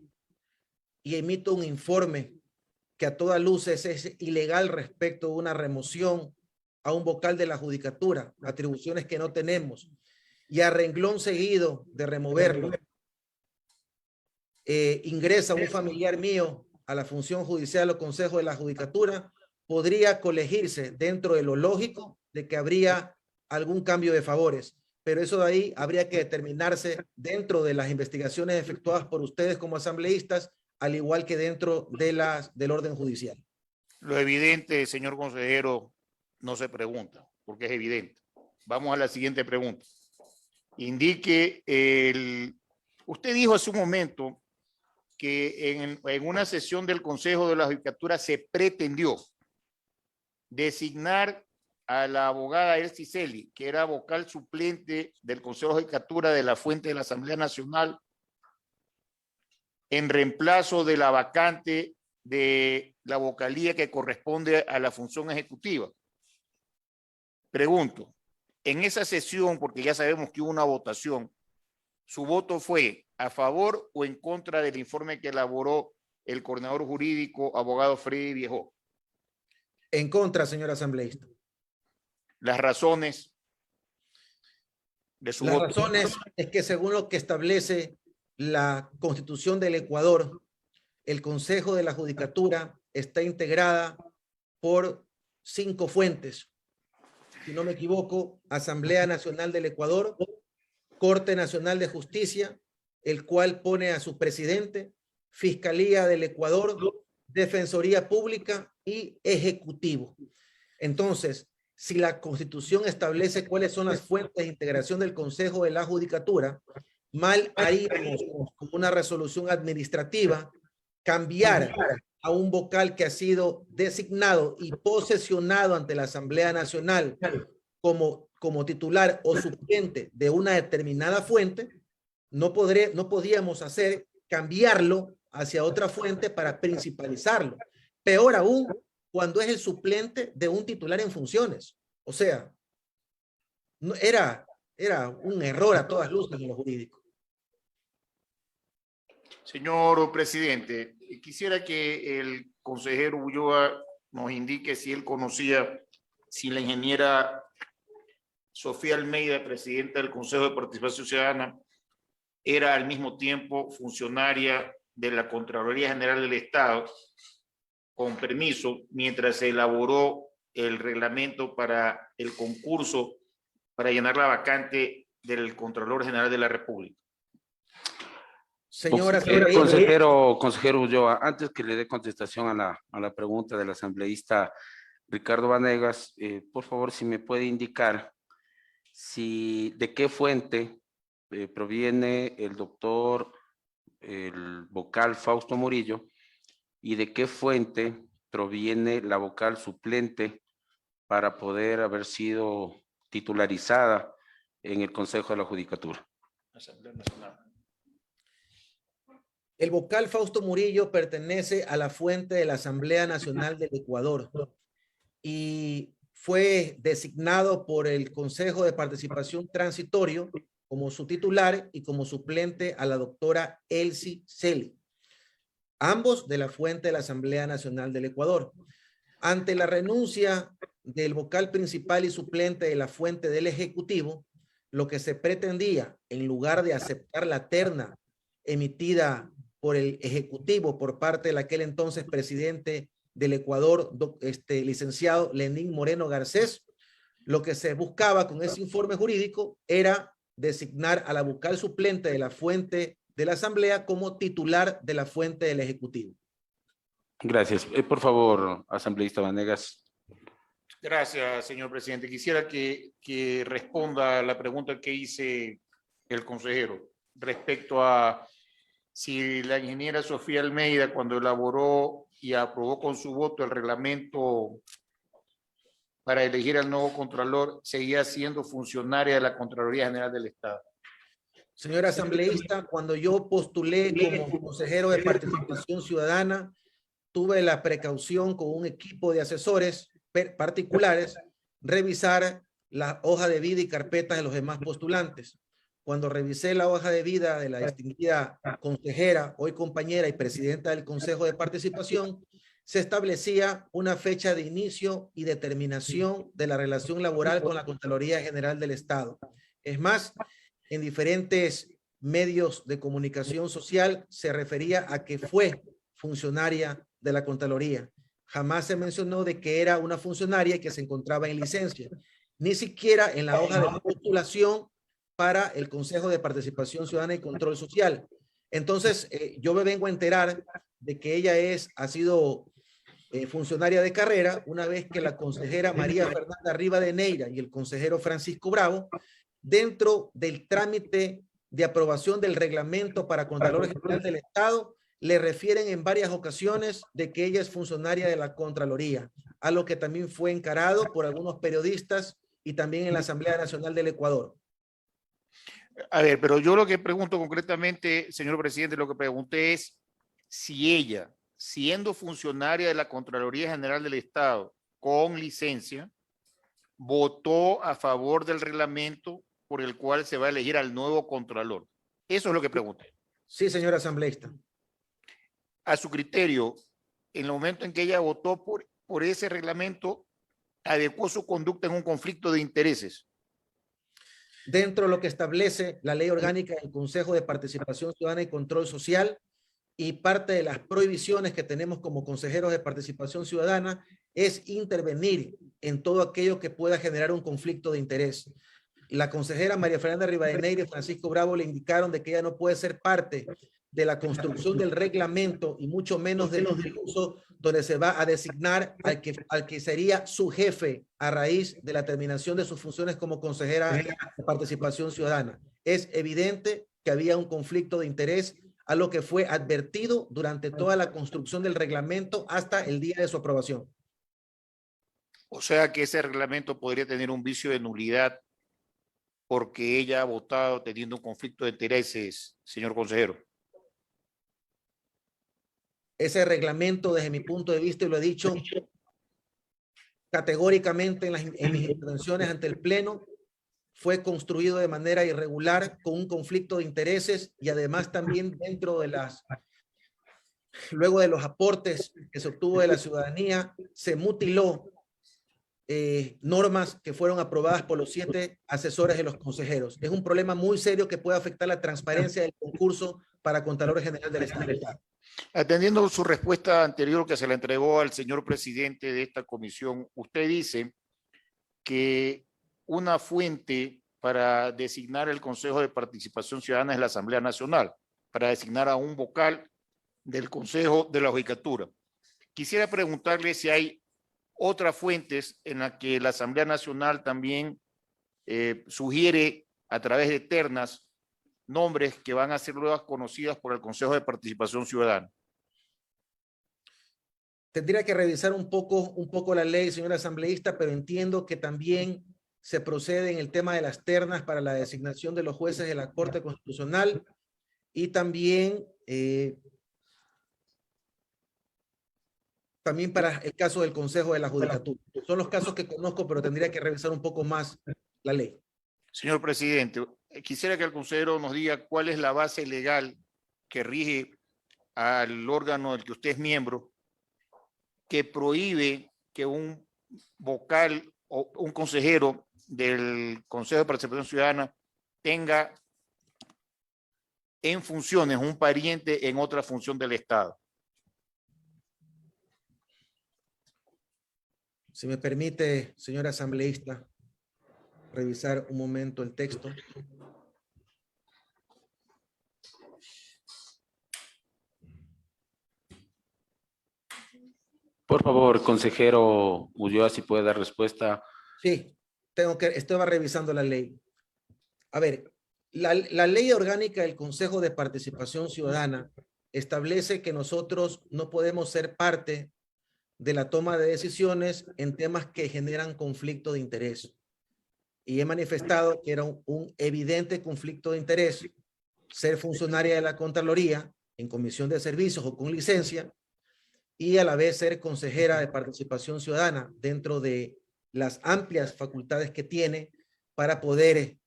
y emito un informe que a todas luces es ilegal respecto de una remoción a un vocal de la judicatura, atribuciones que no tenemos, y a renglón seguido de removerlo, ingresa un familiar mío a la función judicial o consejo de la judicatura, podría colegirse dentro de lo lógico de que habría algún cambio de favores, pero eso de ahí habría que determinarse dentro de las investigaciones efectuadas por ustedes como asambleístas, al igual que dentro de del orden judicial. Lo evidente, señor consejero, no se pregunta, porque es evidente. Vamos a la siguiente pregunta. Indique usted dijo hace un momento que en una sesión del Consejo de la Judicatura se pretendió designar a la abogada Elsie Celi, que era vocal suplente del Consejo de Judicatura de la Fuente de la Asamblea Nacional, en reemplazo de la vacante de la vocalía que corresponde a la función ejecutiva. Pregunto, en esa sesión, porque ya sabemos que hubo una votación, ¿su voto fue a favor o en contra del informe que elaboró el coordinador jurídico, abogado Freddy Viejo? En contra, señor asambleísta. Las razones de su voto. Las razones es que según lo que establece la Constitución del Ecuador, el Consejo de la Judicatura está integrada por 5 fuentes. Si no me equivoco, Asamblea Nacional del Ecuador, Corte Nacional de Justicia, el cual pone a su presidente, Fiscalía del Ecuador, Defensoría Pública y Ejecutivo. Entonces, si la Constitución establece cuáles son las fuentes de integración del Consejo de la Judicatura, mal haríamos con una resolución administrativa cambiar a un vocal que ha sido designado y posesionado ante la Asamblea Nacional como titular o suplente de una determinada fuente. No podíamos hacer cambiarlo hacia otra fuente para principalizarlo. Peor aún, cuando es el suplente de un titular en funciones. O sea, no, era un error a todas luces en lo jurídico. Señor presidente, quisiera que el consejero Ulloa nos indique si él conocía, si la ingeniera Sofía Almeida, presidenta del Consejo de Participación Ciudadana, era al mismo tiempo funcionaria de la Contraloría General del Estado, con permiso, mientras se elaboró el reglamento para el concurso para llenar la vacante del Contralor General de la República. Señora consejero Ulloa, antes que le dé contestación a la pregunta del asambleísta Ricardo Vanegas, por favor, si me puede indicar de qué fuente proviene el vocal Fausto Murillo y de qué fuente proviene la vocal suplente para poder haber sido titularizada en el Consejo de la Judicatura. Asamblea Nacional. El vocal Fausto Murillo pertenece a la fuente de la Asamblea Nacional del Ecuador y fue designado por el Consejo de Participación Transitorio como su titular y como suplente a la doctora Elsie Celi, ambos de la fuente de la Asamblea Nacional del Ecuador. Ante la renuncia del vocal principal y suplente de la fuente del Ejecutivo, lo que se pretendía, en lugar de aceptar la terna emitida por el Ejecutivo por parte de aquel entonces presidente del Ecuador, licenciado Lenín Moreno Garcés, lo que se buscaba con ese informe jurídico era designar a la vocal suplente de la fuente de la Asamblea como titular de la fuente del Ejecutivo. Gracias. Por favor, asambleísta Vanegas. Gracias, señor presidente. Quisiera que responda a la pregunta que hice el consejero respecto a si la ingeniera Sofía Almeida, cuando elaboró y aprobó con su voto el reglamento para elegir al nuevo Contralor, seguía siendo funcionaria de la Contraloría General del Estado. Señora asambleísta, cuando yo postulé como consejero de participación ciudadana, tuve la precaución con un equipo de asesores particulares revisar la hoja de vida y carpetas de los demás postulantes. Cuando revisé la hoja de vida de la distinguida consejera, hoy compañera y presidenta del Consejo de Participación, se establecía una fecha de inicio y determinación de la relación laboral con la Contraloría General del Estado. Es más, en diferentes medios de comunicación social se refería a que fue funcionaria de la Contraloría. Jamás se mencionó de que era una funcionaria que se encontraba en licencia, ni siquiera en la hoja de postulación para el Consejo de Participación Ciudadana y Control Social. Entonces, yo me vengo a enterar de que ella ha sido funcionaria de carrera una vez que la consejera María Fernanda Rivadeneira y el consejero Francisco Bravo, dentro del trámite de aprobación del reglamento para Contralor General del Estado, le refieren en varias ocasiones de que ella es funcionaria de la Contraloría, a lo que también fue encarado por algunos periodistas y también en la Asamblea Nacional del Ecuador. A ver, pero yo lo que pregunto concretamente, señor presidente, lo que pregunté es si ella, siendo funcionaria de la Contraloría General del Estado con licencia, votó a favor del reglamento por el cual se va a elegir al nuevo Contralor. Eso es lo que pregunté. Sí, señor asambleísta. A su criterio, en el momento en que ella votó por ese reglamento, adecuó su conducta en un conflicto de intereses. Dentro de lo que establece la Ley Orgánica del Consejo de Participación Ciudadana y Control Social, y parte de las prohibiciones que tenemos como consejeros de participación ciudadana es intervenir en todo aquello que pueda generar un conflicto de interés. La consejera María Fernanda Rivadeneira y Francisco Bravo le indicaron de que ella no puede ser parte de la construcción del reglamento y mucho menos del discurso donde se va a designar al que sería su jefe a raíz de la terminación de sus funciones como consejera de participación ciudadana. Es evidente que había un conflicto de interés, a lo que fue advertido durante toda la construcción del reglamento hasta el día de su aprobación. O sea que ese reglamento podría tener un vicio de nulidad porque ella ha votado teniendo un conflicto de intereses, señor consejero. Ese reglamento, desde mi punto de vista, y lo he dicho categóricamente en mis intervenciones ante el Pleno, fue construido de manera irregular con un conflicto de intereses y además también dentro de luego de los aportes que se obtuvo de la ciudadanía, se mutiló normas que fueron aprobadas por los 7 asesores de los consejeros. Es un problema muy serio que puede afectar la transparencia del concurso para Contralor General del Estado. Atendiendo su respuesta anterior que se la entregó al señor presidente de esta comisión, usted dice que una fuente para designar el Consejo de Participación Ciudadana es la Asamblea Nacional, para designar a un vocal del Consejo de la Judicatura. Quisiera preguntarle si hay otras fuentes en las que la Asamblea Nacional también sugiere a través de ternas nombres que van a ser luego conocidas por el Consejo de Participación Ciudadana. Tendría que revisar un poco la ley, señor asambleísta, pero entiendo que también se procede en el tema de las ternas para la designación de los jueces de la Corte Constitucional y también para el caso del Consejo de la Judicatura. Son los casos que conozco, pero tendría que revisar un poco más la ley. Señor presidente, quisiera que el consejero nos diga cuál es la base legal que rige al órgano del que usted es miembro, que prohíbe que un vocal o un consejero del Consejo de Participación Ciudadana tenga en funciones un pariente en otra función del Estado. Si me permite, señor asambleísta, revisar un momento el texto. Por favor, consejero Ulloa, si puede dar respuesta. Sí, estaba revisando la ley. A ver, la ley orgánica del Consejo de Participación Ciudadana establece que nosotros no podemos ser parte de la toma de decisiones en temas que generan conflicto de interés. Y he manifestado que era un evidente conflicto de interés ser funcionaria de la Contraloría en comisión de servicios o con licencia, y a la vez ser consejera de participación ciudadana dentro de las amplias facultades que tiene para poder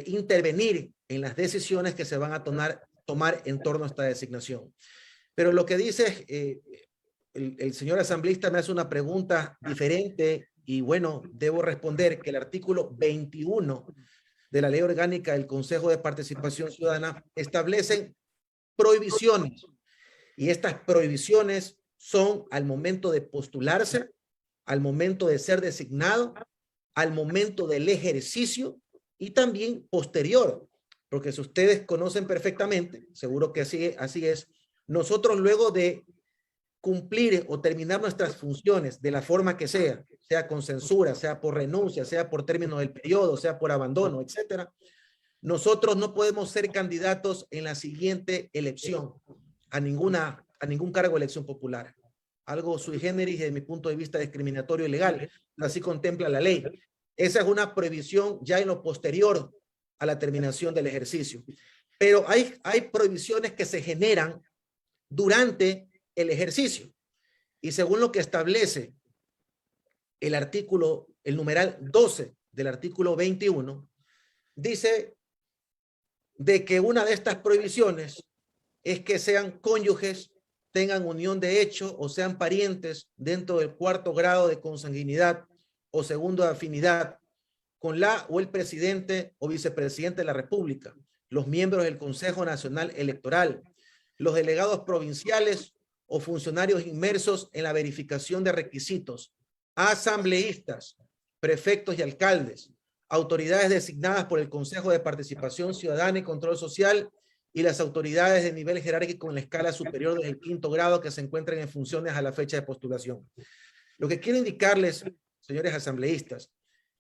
intervenir en las decisiones que se van a tomar en torno a esta designación. Pero lo que dice el señor asambleísta me hace una pregunta diferente y bueno, debo responder que el artículo 21 de la Ley Orgánica del Consejo de Participación Ciudadana establecen prohibiciones, y estas prohibiciones son al momento de postularse, al momento de ser designado, al momento del ejercicio y también posterior, porque si ustedes conocen perfectamente, seguro que así es, nosotros luego de cumplir o terminar nuestras funciones de la forma que sea con censura, sea por renuncia, sea por término del periodo, sea por abandono, etcétera, nosotros no podemos ser candidatos en la siguiente elección a ningún cargo de elección popular. Algo sui generis desde mi punto de vista discriminatorio y legal. Así contempla la ley. Esa es una prohibición ya en lo posterior a la terminación del ejercicio. Pero hay prohibiciones que se generan durante el ejercicio. Y según lo que establece el numeral 12 del artículo 21, dice de que una de estas prohibiciones es que sean cónyuges, tengan unión de hecho o sean parientes dentro del 4º grado de consanguinidad o segundo de afinidad con la o el presidente o vicepresidente de la República, los miembros del Consejo Nacional Electoral, los delegados provinciales o funcionarios inmersos en la verificación de requisitos, asambleístas, prefectos y alcaldes, autoridades designadas por el Consejo de Participación Ciudadana y Control Social y las autoridades de nivel jerárquico en la escala superior del 5º grado que se encuentren en funciones a la fecha de postulación. Lo que quiero indicarles, señores asambleístas,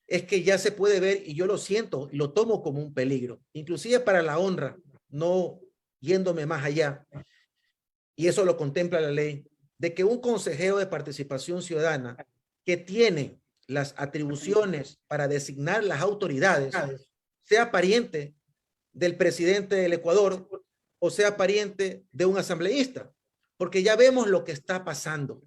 es que ya se puede ver, y yo lo siento, y lo tomo como un peligro, inclusive para la honra, no yéndome más allá, y eso lo contempla la ley, de que un consejero de participación ciudadana que tiene las atribuciones para designar las autoridades, sea pariente del presidente del Ecuador o sea pariente de un asambleísta, porque ya vemos lo que está pasando.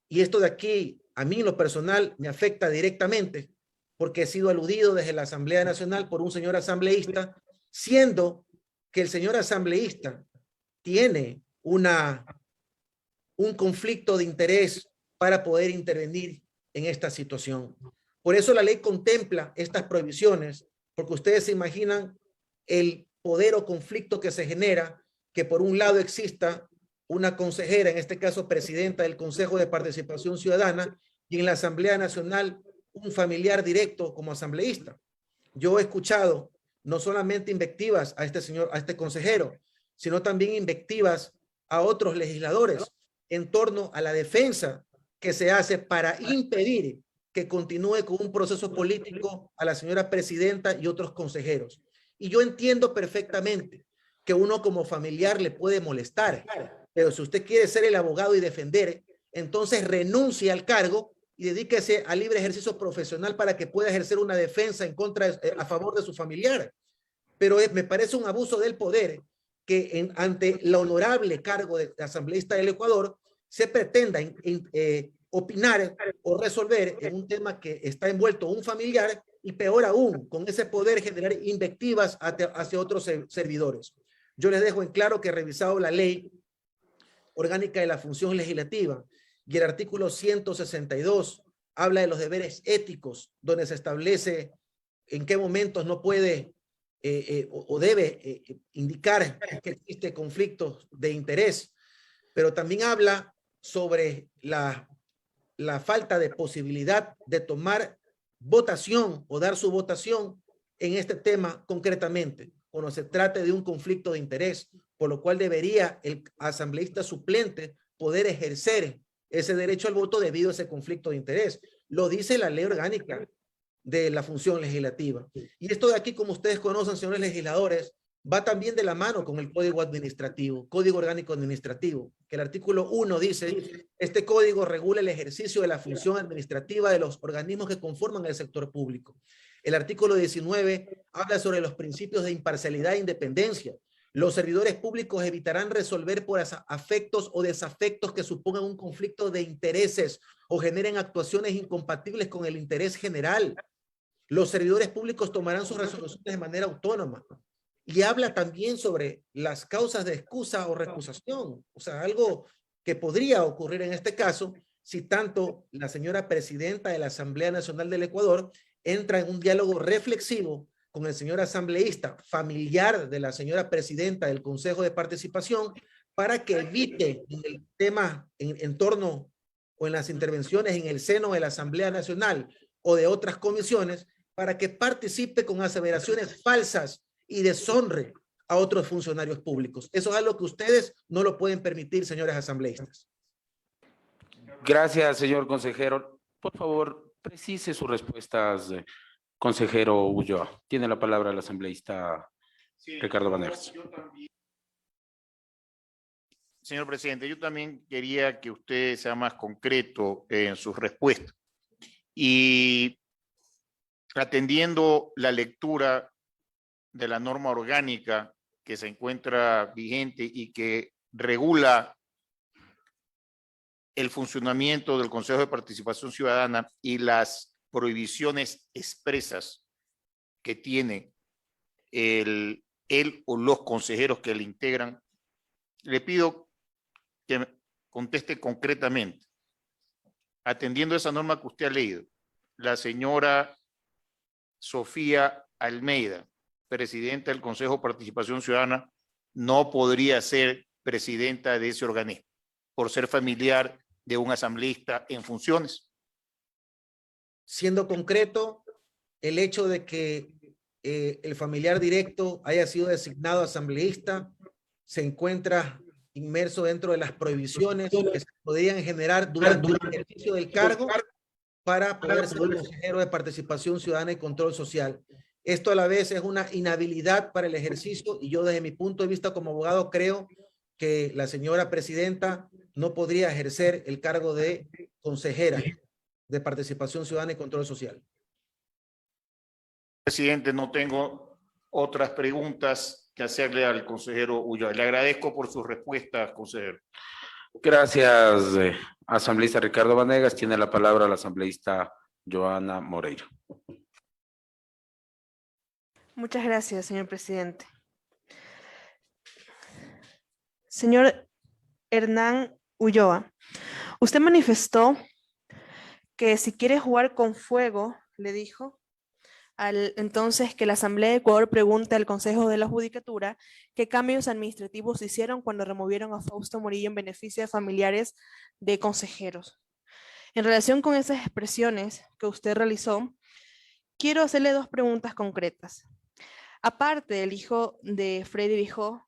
Y esto de aquí, a mí en lo personal, me afecta directamente, porque he sido aludido desde la Asamblea Nacional por un señor asambleísta, siendo que el señor asambleísta tiene un conflicto de interés para poder intervenir en esta situación. Por eso la ley contempla estas prohibiciones, porque ustedes se imaginan el poder o conflicto que se genera, que por un lado exista una consejera, en este caso presidenta del Consejo de Participación Ciudadana, y en la Asamblea Nacional un familiar directo como asambleísta. Yo he escuchado no solamente invectivas a este consejero, sino también invectivas a otros legisladores en torno a la defensa que se hace para impedir que continúe con un proceso político a la señora presidenta y otros consejeros. Y yo entiendo perfectamente que uno como familiar le puede molestar, pero si usted quiere ser el abogado y defender, entonces renuncie al cargo y dedíquese al libre ejercicio profesional para que pueda ejercer una defensa a favor de su familiar. Pero me parece un abuso del poder que ante el honorable cargo de asambleísta del Ecuador se pretenda opinar o resolver en un tema que está envuelto un familiar, y peor aún, con ese poder generar invectivas hacia otros servidores. Yo les dejo en claro que he revisado la ley orgánica de la función legislativa y el artículo 162 habla de los deberes éticos, donde se establece en qué momentos no puede o debe indicar que existe conflicto de interés, pero también habla sobre la falta de posibilidad de tomar votación o dar su votación en este tema concretamente, cuando se trate de un conflicto de interés, por lo cual debería el asambleísta suplente poder ejercer ese derecho al voto debido a ese conflicto de interés. Lo dice la ley orgánica de la función legislativa. Y esto de aquí, como ustedes conocen, señores legisladores, va también de la mano con el Código Administrativo, Código Orgánico Administrativo, que el artículo 1 dice, este código regula el ejercicio de la función administrativa de los organismos que conforman el sector público. El artículo 19 habla sobre los principios de imparcialidad e independencia. Los servidores públicos evitarán resolver por afectos o desafectos que supongan un conflicto de intereses o generen actuaciones incompatibles con el interés general. Los servidores públicos tomarán sus resoluciones de manera autónoma. Y habla también sobre las causas de excusa o recusación. O sea, algo que podría ocurrir en este caso si tanto la señora presidenta de la Asamblea Nacional del Ecuador entra en un diálogo reflexivo con el señor asambleísta familiar de la señora presidenta del Consejo de Participación para que evite en el tema en torno o en las intervenciones en el seno de la Asamblea Nacional o de otras comisiones para que participe con aseveraciones falsas y deshonre a otros funcionarios públicos. Eso es algo que ustedes no lo pueden permitir, señores asambleístas. Gracias, señor consejero. Por favor, precise sus respuestas, consejero Ulloa. Tiene la palabra el asambleísta Ricardo Vanegas. Señor presidente, yo también quería que usted sea más concreto en sus respuestas. Y atendiendo la lectura de la norma orgánica que se encuentra vigente y que regula el funcionamiento del Consejo de Participación Ciudadana y las prohibiciones expresas que tiene él o los consejeros que le integran, le pido que me conteste concretamente. Atendiendo esa norma que usted ha leído, la señora Sofía Almeida, presidenta del Consejo de Participación Ciudadana, no podría ser presidenta de ese organismo por ser familiar de un asambleísta en funciones. Siendo concreto, el hecho de que el familiar directo haya sido designado asambleísta se encuentra inmerso dentro de las prohibiciones que se podrían generar durante el ejercicio del cargo para poder ser consejero de Participación Ciudadana y Control Social. Esto a la vez es una inhabilidad para el ejercicio y yo desde mi punto de vista como abogado creo que la señora presidenta no podría ejercer el cargo de consejera de Participación Ciudadana y Control Social. Presidente, no tengo otras preguntas que hacerle al consejero Ulloa. Le agradezco por sus respuestas, consejero. Gracias, asambleísta Ricardo Vanegas. Tiene la palabra la asambleísta Joana Moreira. Muchas gracias, señor presidente. Señor Hernán Ulloa, usted manifestó que si quiere jugar con fuego, le dijo, entonces que la Asamblea de Ecuador pregunte al Consejo de la Judicatura qué cambios administrativos hicieron cuando removieron a Fausto Murillo en beneficio de familiares de consejeros. En relación con esas expresiones que usted realizó, quiero hacerle dos preguntas concretas. Aparte del hijo de Freddy Bijó,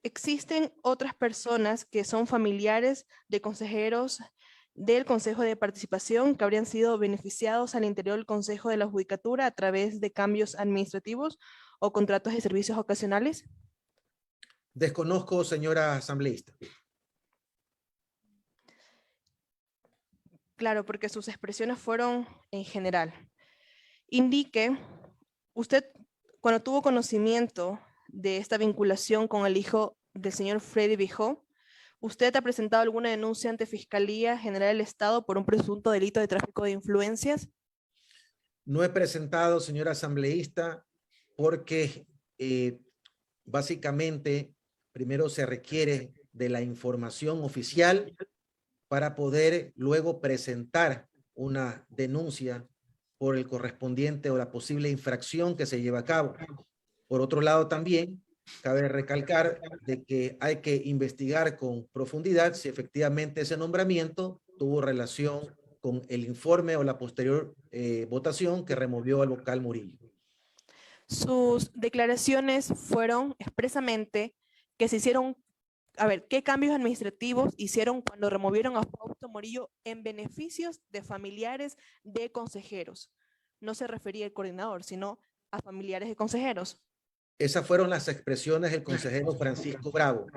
¿existen otras personas que son familiares de consejeros del Consejo de Participación que habrían sido beneficiados al interior del Consejo de la Judicatura a través de cambios administrativos o contratos de servicios ocasionales? Desconozco, señora asambleísta. Claro, porque sus expresiones fueron en general. Indique, usted cuando tuvo conocimiento de esta vinculación con el hijo del señor Freddy Bijó, ¿usted ha presentado alguna denuncia ante Fiscalía General del Estado por un presunto delito de tráfico de influencias? No he presentado, señora asambleísta, porque básicamente primero se requiere de la información oficial para poder luego presentar una denuncia por el correspondiente o la posible infracción que se lleva a cabo. Por otro lado también, cabe recalcar de que hay que investigar con profundidad si efectivamente ese nombramiento tuvo relación con el informe o la posterior votación que removió al vocal Murillo. Sus declaraciones fueron expresamente que se hicieron, ¿qué cambios administrativos hicieron cuando removieron a Fausto Murillo en beneficios de familiares de consejeros? No se refería al coordinador, sino a familiares de consejeros. Esas fueron las expresiones del consejero Francisco Bravo.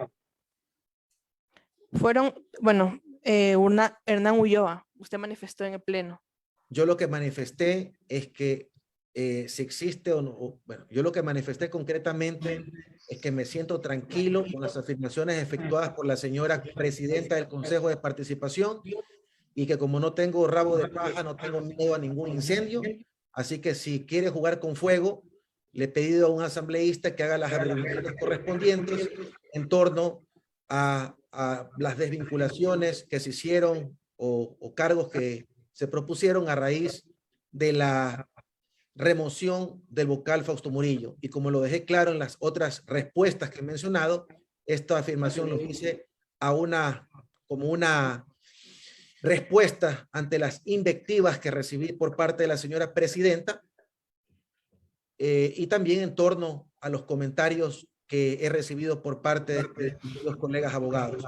Fueron, bueno, Hernán Ulloa, usted manifestó en el pleno. Yo lo que manifesté es que si existe o no, bueno, yo lo que manifesté concretamente es que me siento tranquilo con las afirmaciones efectuadas por la señora presidenta del Consejo de Participación y que como no tengo rabo de paja, no tengo miedo a ningún incendio, así que si quiere jugar con fuego, le he pedido a un asambleísta que haga las averiguaciones correspondientes en torno a las desvinculaciones que se hicieron o cargos que se propusieron a raíz de la remoción del vocal Fausto Murillo. Y como lo dejé claro en las otras respuestas que he mencionado, esta afirmación lo hice como una respuesta ante las invectivas que recibí por parte de la señora presidenta y también en torno a los comentarios que he recibido por parte de los colegas abogados.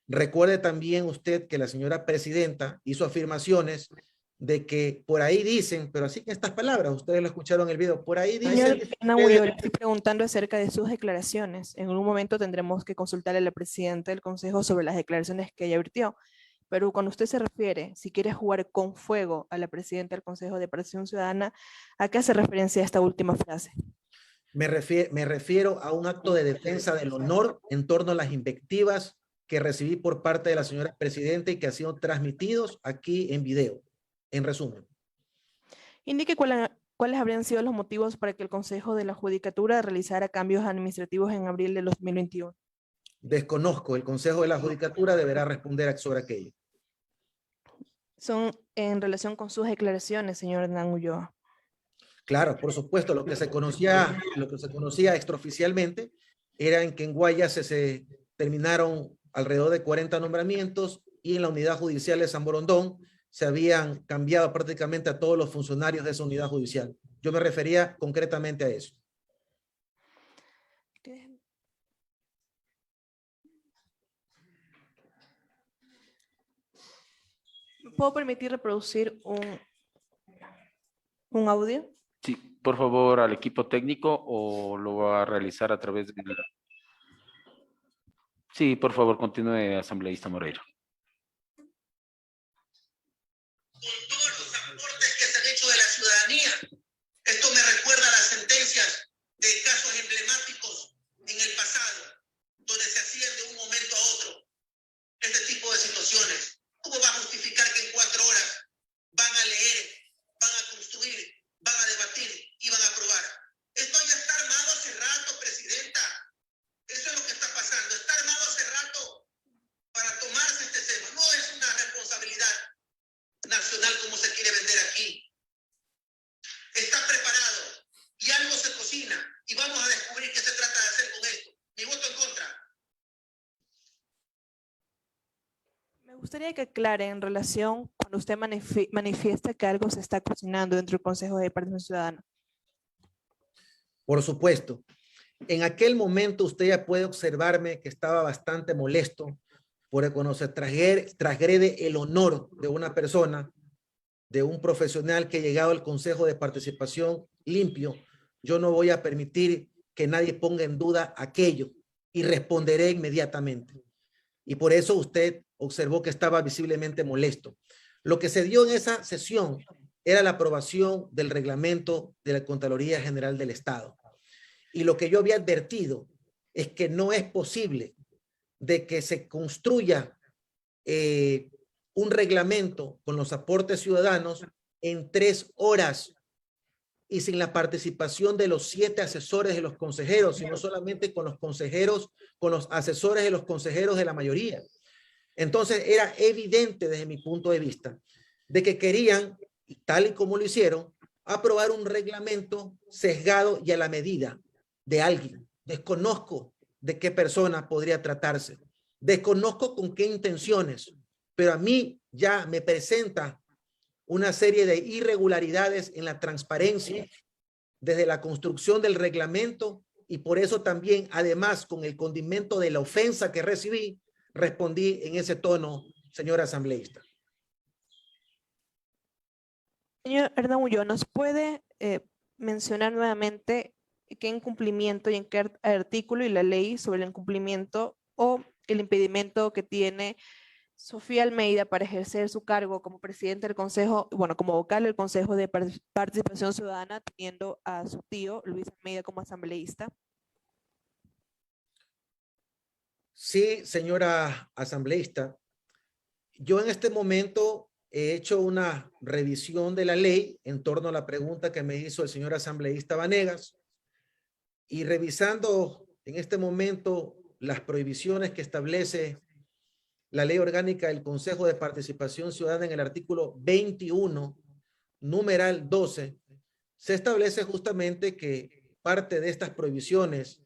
Recuerde también usted que la señora presidenta hizo afirmaciones de que por ahí dicen, pero así que estas palabras, ustedes lo escucharon en el video, por ahí dicen... Señor Hernán Ulloa, le estoy preguntando acerca de sus declaraciones. En un momento tendremos que consultarle a la presidenta del Consejo sobre las declaraciones que ella vertió. Pero cuando usted se refiere, si quiere jugar con fuego a la presidenta del Consejo de Participación Ciudadana, ¿a qué hace referencia esta última frase? Me refiero a un acto de defensa del honor en torno a las invectivas que recibí por parte de la señora presidenta y que han sido transmitidos aquí en video. En resumen. Indique cuáles habrían sido los motivos para que el Consejo de la Judicatura realizara cambios administrativos en abril de 2021. Desconozco, el Consejo de la Judicatura deberá responder sobre aquello. Son en relación con sus declaraciones, señor Hernán Ulloa. Claro, por supuesto, lo que se conocía extraoficialmente era en que en Guayas se terminaron alrededor de 40 nombramientos y en la unidad judicial de San Borondón se habían cambiado prácticamente a todos los funcionarios de esa unidad judicial. Yo me refería concretamente a eso. ¿Puedo permitir reproducir un audio? Sí, por favor, al equipo técnico, o lo va a realizar a través de... Sí, por favor, continúe, asambleísta Moreira. Con todos los aportes que se han hecho de la ciudadanía. Esto me recuerda a las sentencias de casos emblemáticos en el pasado, donde se hacían de un momento a otro este tipo de situaciones. ¿Cómo va a justificar que en 4 horas van a leer, van a construir, van a debatir y van a aprobar? Esto ya está armado hace rato, presidenta. Eso es lo que está pasando. Está armado hace rato para tomarse este tema. No es una responsabilidad nacional como se quiere vender aquí. Está preparado y algo se cocina y vamos a descubrir qué se trata de hacer con esto. Mi voto en contra. Me gustaría que aclare en relación cuando usted manifiesta que algo se está cocinando dentro del Consejo de Participación Ciudadana. Por supuesto. En aquel momento usted ya puede observarme que estaba bastante molesto porque cuando se transgrede el honor de una persona, de un profesional que ha llegado al Consejo de Participación limpio, yo no voy a permitir que nadie ponga en duda aquello y responderé inmediatamente. Y por eso usted observó que estaba visiblemente molesto. Lo que se dio en esa sesión era la aprobación del reglamento de la Contraloría General del Estado. Y lo que yo había advertido es que no es posible de que se construya un reglamento con los aportes ciudadanos en 3 horas y sin la participación de los 7 asesores de los consejeros, sino solamente con los consejeros, con los asesores de los consejeros de la mayoría. Entonces era evidente desde mi punto de vista de que querían, tal y como lo hicieron, aprobar un reglamento sesgado y a la medida de alguien. Desconozco de qué persona podría tratarse. Desconozco con qué intenciones, pero a mí ya me presenta una serie de irregularidades en la transparencia desde la construcción del reglamento y por eso también, además, con el condimento de la ofensa que recibí, respondí en ese tono, señor asambleísta. Señor Hernán Ulloa, ¿nos puede mencionar nuevamente qué incumplimiento y en qué artículo y la ley sobre el incumplimiento o el impedimento que tiene Sofía Almeida para ejercer su cargo como presidente del Consejo, bueno, como vocal del Consejo de Participación Ciudadana, teniendo a su tío, Luis Almeida, como asambleísta? Sí, señora asambleísta. Yo en este momento he hecho una revisión de la ley en torno a la pregunta que me hizo el señor asambleísta Vanegas, y revisando en este momento las prohibiciones que establece la ley orgánica del Consejo de Participación Ciudadana en el artículo 21, numeral 12, se establece justamente que parte de estas prohibiciones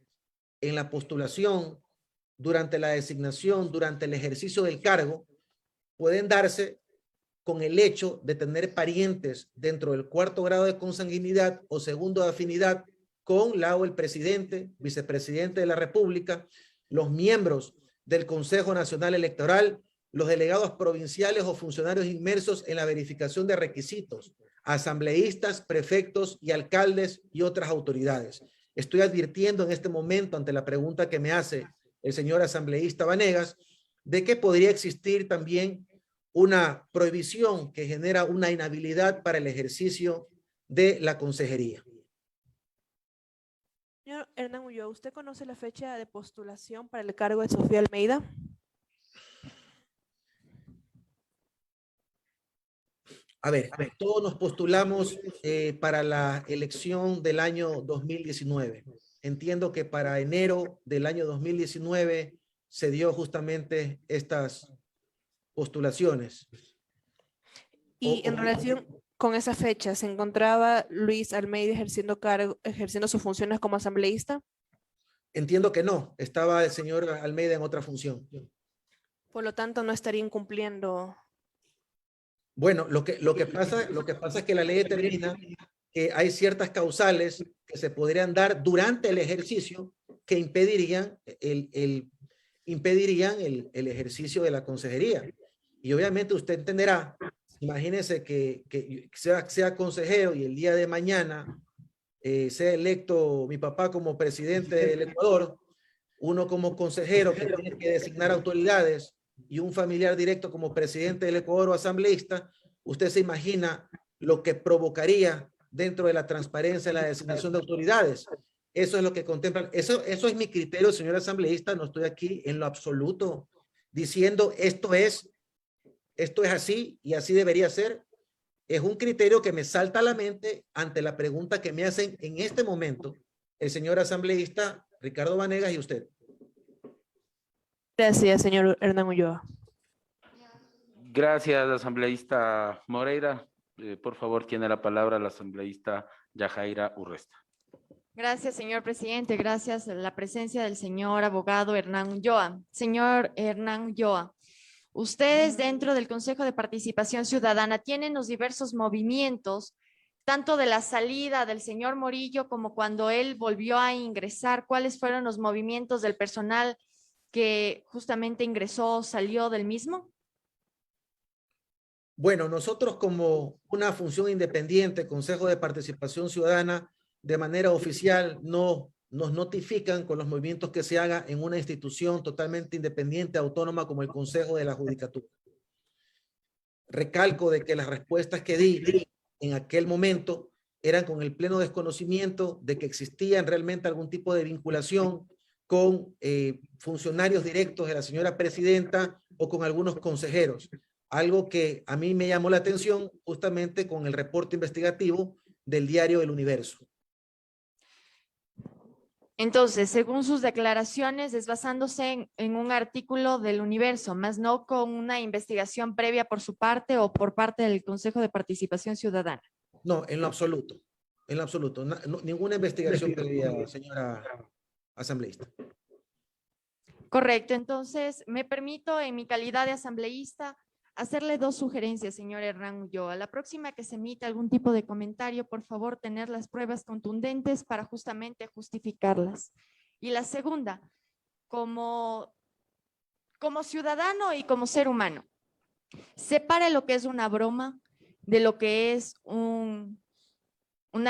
en la postulación, durante la designación, durante el ejercicio del cargo, pueden darse con el hecho de tener parientes dentro del 4º grado de consanguinidad o 2º de afinidad con la o el presidente, vicepresidente de la República, los miembros del Consejo Nacional Electoral, los delegados provinciales o funcionarios inmersos en la verificación de requisitos, asambleístas, prefectos y alcaldes y otras autoridades. Estoy advirtiendo en este momento, ante la pregunta que me hace el señor asambleísta Vanegas, de que podría existir también una prohibición que genera una inhabilidad para el ejercicio de la consejería. Señor Hernán Ulloa, ¿usted conoce la fecha de postulación para el cargo de Sofía Almeida? A ver, todos nos postulamos para la elección del año 2019. Entiendo que para enero del año 2019 se dio justamente estas postulaciones. Y en relación con esa fecha, ¿se encontraba Luis Almeida ejerciendo sus funciones como asambleísta? Entiendo que no, estaba el señor Almeida en otra función. Por lo tanto, no estaría incumpliendo. Bueno, lo que pasa es que la ley determina que hay ciertas causales que se podrían dar durante el ejercicio que impedirían el ejercicio de la consejería. Y obviamente usted entenderá, imagínese que sea consejero y el día de mañana sea electo mi papá como presidente del Ecuador, uno como consejero que tiene que designar autoridades y un familiar directo como presidente del Ecuador o asambleísta. Usted se imagina lo que provocaría dentro de la transparencia de la designación de autoridades. Eso es lo que contemplan. Eso es mi criterio, señor asambleísta. No estoy aquí en lo absoluto diciendo esto es así y así debería ser. Es un criterio que me salta a la mente ante la pregunta que me hacen en este momento el señor asambleísta Ricardo Vanegas y usted. Gracias, señor Hernán Ulloa. Gracias, asambleísta Moreira. Por favor, tiene la palabra la asambleísta Yajaira Urresta. Gracias, señor presidente. Gracias a la presencia del señor abogado Hernán Ulloa. Señor Hernán Ulloa, ustedes dentro del Consejo de Participación Ciudadana tienen los diversos movimientos, tanto de la salida del señor Morillo como cuando él volvió a ingresar. ¿Cuáles fueron los movimientos del personal que justamente ingresó, salió del mismo? Bueno, nosotros como una función independiente, Consejo de Participación Ciudadana, de manera oficial no nos notifican con los movimientos que se haga en una institución totalmente independiente, autónoma como el Consejo de la Judicatura. Recalco de que las respuestas que di en aquel momento eran con el pleno desconocimiento de que existían realmente algún tipo de vinculación con funcionarios directos de la señora presidenta o con algunos consejeros. Algo que a mí me llamó la atención justamente con el reporte investigativo del diario El Universo. Entonces, según sus declaraciones, es basándose en un artículo del Universo, más no con una investigación previa por su parte o por parte del Consejo de Participación Ciudadana. No, en lo absoluto. En lo absoluto. Ninguna investigación previa, señora asambleísta. Correcto. Entonces, me permito, en mi calidad de asambleísta, hacerle dos sugerencias, señor Hernán Ulloa. La próxima que se emita algún tipo de comentario, por favor, tener las pruebas contundentes para justamente justificarlas. Y la segunda, como ciudadano y como ser humano, separe lo que es una broma de lo que es una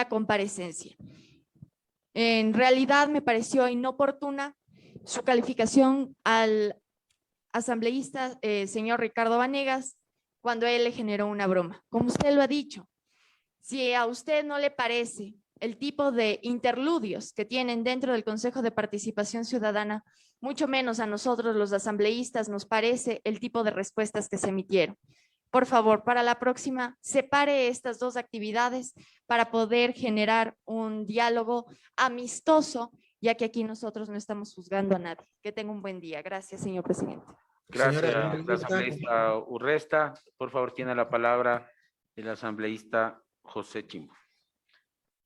comparecencia. En realidad me pareció inoportuna su calificación al asambleísta señor Ricardo Vanegas cuando él le generó una broma. Como usted lo ha dicho, si a usted no le parece el tipo de interludios que tienen dentro del Consejo de Participación Ciudadana, mucho menos a nosotros los asambleístas nos parece el tipo de respuestas que se emitieron. Por favor, para la próxima, separe estas dos actividades para poder generar un diálogo amistoso, ya que aquí nosotros no estamos juzgando a nadie. Que tenga un buen día. Gracias, señor presidente. Gracias, asambleísta Urresta. Por favor, tiene la palabra el asambleísta José Chimbo.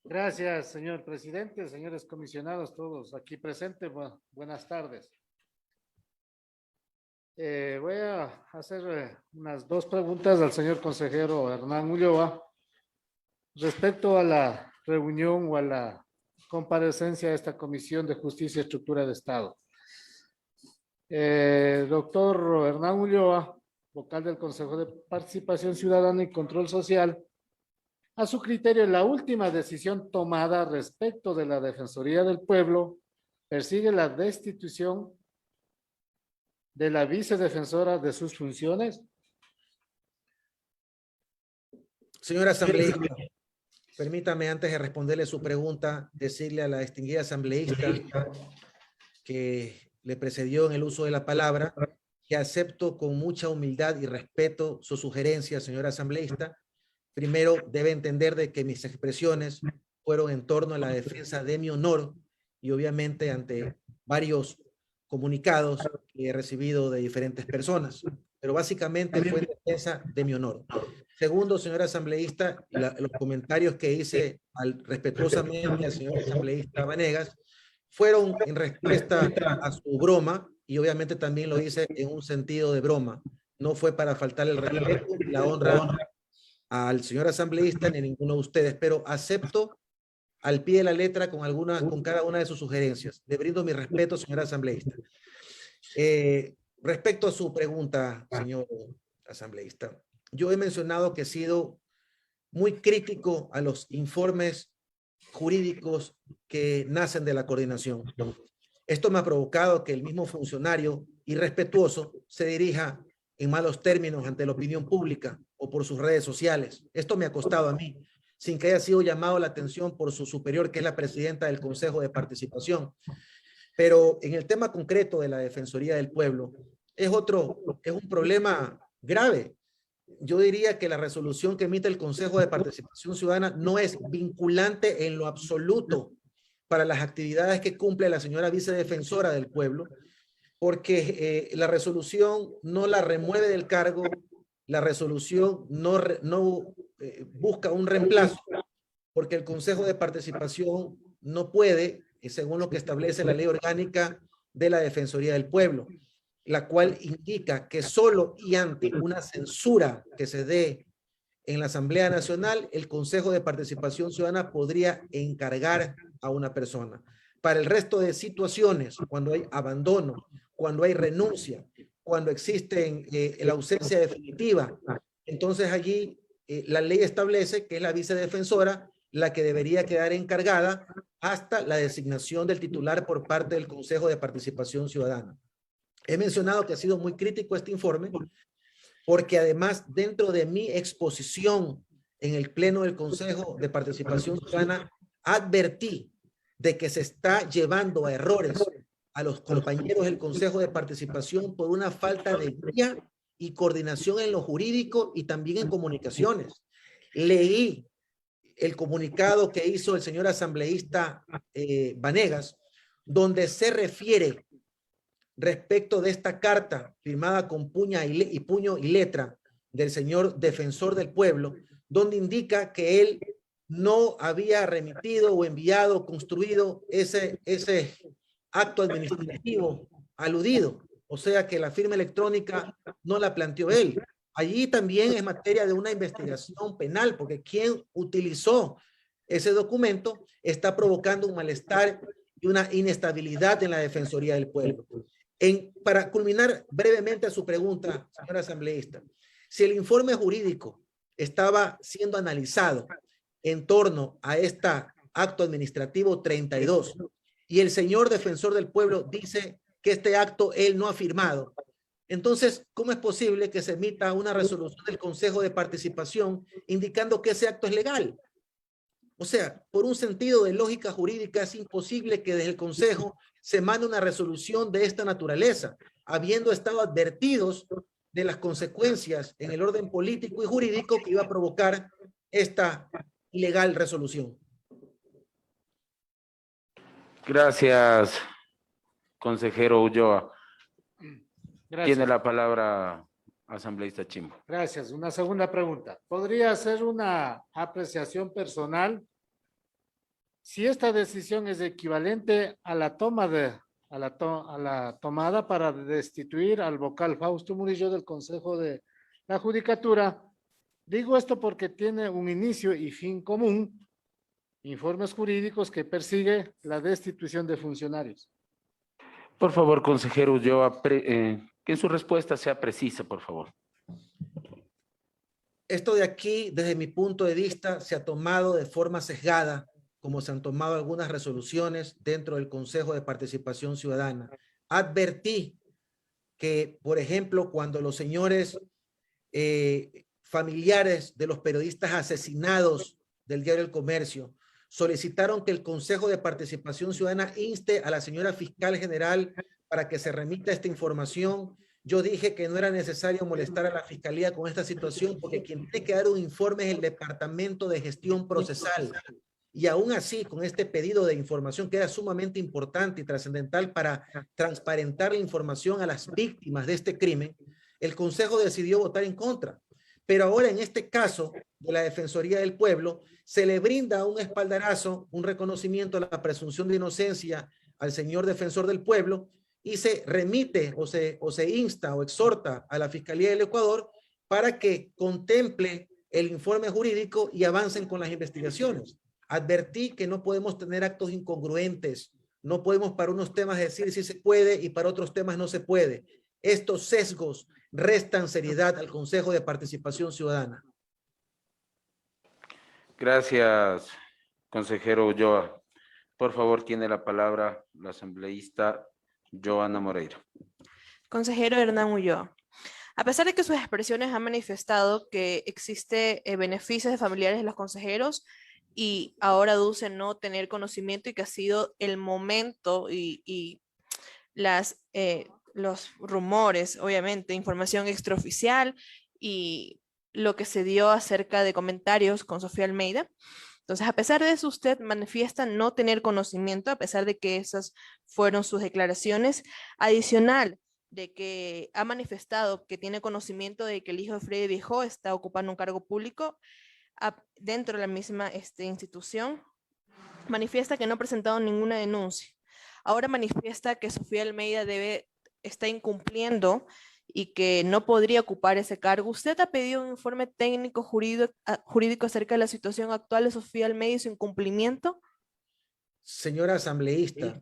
Gracias, señor presidente, señores comisionados, todos aquí presentes, buenas tardes. Voy a hacer unas dos preguntas al señor consejero Hernán Ulloa respecto a la reunión o a la comparecencia de esta Comisión de Justicia y Estructura de Estado. Doctor Hernán Ulloa, vocal del Consejo de Participación Ciudadana y Control Social, a su criterio, la última decisión tomada respecto de la Defensoría del Pueblo persigue la destitución de la vicedefensora de sus funciones. Señora asambleísta, permítame antes de responderle su pregunta, decirle a la distinguida asambleísta que le precedió en el uso de la palabra que acepto con mucha humildad y respeto su sugerencia, señora asambleísta. Primero, debe entender de que mis expresiones fueron en torno a la defensa de mi honor y obviamente ante varios comunicados que he recibido de diferentes personas, pero básicamente fue defensa de mi honor. Segundo, señor asambleísta, los comentarios que hice respetuosamente al señor asambleísta Vanegas fueron en respuesta a su broma y obviamente también lo hice en un sentido de broma. No fue para faltarle el respeto y la honra al señor asambleísta ni a ninguno de ustedes, pero acepto al pie de la letra con cada una de sus sugerencias. Le brindo mi respeto, señor asambleísta. Respecto a su pregunta, señor asambleísta, yo he mencionado que he sido muy crítico a los informes jurídicos que nacen de la coordinación. Esto me ha provocado que el mismo funcionario irrespetuoso se dirija en malos términos ante la opinión pública o por sus redes sociales. Esto me ha costado a mí, sin que haya sido llamado la atención por su superior, que es la presidenta del Consejo de Participación. Pero en el tema concreto de la Defensoría del Pueblo, es un problema grave. Yo diría que la resolución que emite el Consejo de Participación Ciudadana no es vinculante en lo absoluto para las actividades que cumple la señora vicedefensora del pueblo, porque la resolución no la remueve del cargo, la resolución no busca un reemplazo, porque el Consejo de Participación no puede, según lo que establece la ley orgánica de la Defensoría del Pueblo, la cual indica que solo y ante una censura que se dé en la Asamblea Nacional, el Consejo de Participación Ciudadana podría encargar a una persona. Para el resto de situaciones, cuando hay abandono, cuando hay renuncia, cuando existe la ausencia definitiva, entonces allí la ley establece que es la vicedefensora la que debería quedar encargada hasta la designación del titular por parte del Consejo de Participación Ciudadana. He mencionado que ha sido muy crítico este informe porque además dentro de mi exposición en el Pleno del Consejo de Participación Ciudadana advertí de que se está llevando a errores a los compañeros del Consejo de Participación por una falta de guía y coordinación en lo jurídico y también en comunicaciones. Leí el comunicado que hizo el señor asambleísta Vanegas, donde se refiere respecto de esta carta firmada con puño y letra del señor defensor del pueblo, donde indica que él no había remitido o enviado o construido ese acto administrativo aludido, o sea que la firma electrónica no la planteó él. Allí también es materia de una investigación penal, porque quien utilizó ese documento está provocando un malestar y una inestabilidad en la Defensoría del Pueblo. Para culminar brevemente a su pregunta, señora asambleísta, si el informe jurídico estaba siendo analizado en torno a esta acto administrativo 32. Y el señor defensor del pueblo dice que este acto él no ha firmado. Entonces, ¿cómo es posible que se emita una resolución del Consejo de Participación indicando que ese acto es legal? O sea, por un sentido de lógica jurídica es imposible que desde el Consejo se mande una resolución de esta naturaleza, habiendo estado advertidos de las consecuencias en el orden político y jurídico que iba a provocar esta ilegal resolución. Gracias, consejero Ulloa. Gracias. Tiene la palabra asambleísta Chimbo. Gracias. Una segunda pregunta. ¿Podría hacer una apreciación personal si esta decisión es equivalente a la tomada para destituir al vocal Fausto Murillo del Consejo de la Judicatura? Digo esto porque tiene un inicio y fin común, informes jurídicos que persigue la destitución de funcionarios. Por favor, consejero Ulloa, que su respuesta sea precisa, por favor. Esto de aquí, desde mi punto de vista, se ha tomado de forma sesgada, como se han tomado algunas resoluciones dentro del Consejo de Participación Ciudadana. Advertí que, por ejemplo, cuando los señores familiares de los periodistas asesinados del Diario El Comercio solicitaron que el Consejo de Participación Ciudadana inste a la señora fiscal general para que se remita esta información, yo dije que no era necesario molestar a la Fiscalía con esta situación porque quien tiene que dar un informe es el Departamento de Gestión Procesal. Y aún así, con este pedido de información que era sumamente importante y trascendental para transparentar la información a las víctimas de este crimen, el Consejo decidió votar en contra. Pero ahora en este caso de la Defensoría del Pueblo, se le brinda un espaldarazo, un reconocimiento a la presunción de inocencia al señor Defensor del Pueblo y se remite o se insta o exhorta a la Fiscalía del Ecuador para que contemple el informe jurídico y avancen con las investigaciones. Advertí que no podemos tener actos incongruentes, no podemos para unos temas decir si se puede y para otros temas no se puede. Estos sesgos restan seriedad al Consejo de Participación Ciudadana. Gracias, consejero Ulloa. Por favor, tiene la palabra la asambleísta Joana Moreira. Consejero Hernán Ulloa. A pesar de que sus expresiones han manifestado que existe beneficios de familiares de los consejeros y ahora aduce no tener conocimiento y que ha sido el momento y los rumores, obviamente, información extraoficial y lo que se dio acerca de comentarios con Sofía Almeida. Entonces, a pesar de eso, usted manifiesta no tener conocimiento, a pesar de que esas fueron sus declaraciones. Adicional de que ha manifestado que tiene conocimiento de que el hijo de Freddy Viejo está ocupando un cargo público dentro de la misma institución. Manifiesta que no ha presentado ninguna denuncia. Ahora manifiesta que Sofía Almeida está incumpliendo y que no podría ocupar ese cargo. ¿Usted ha pedido un informe técnico jurídico acerca de la situación actual de Sofía Almeida y su incumplimiento? Señora asambleísta,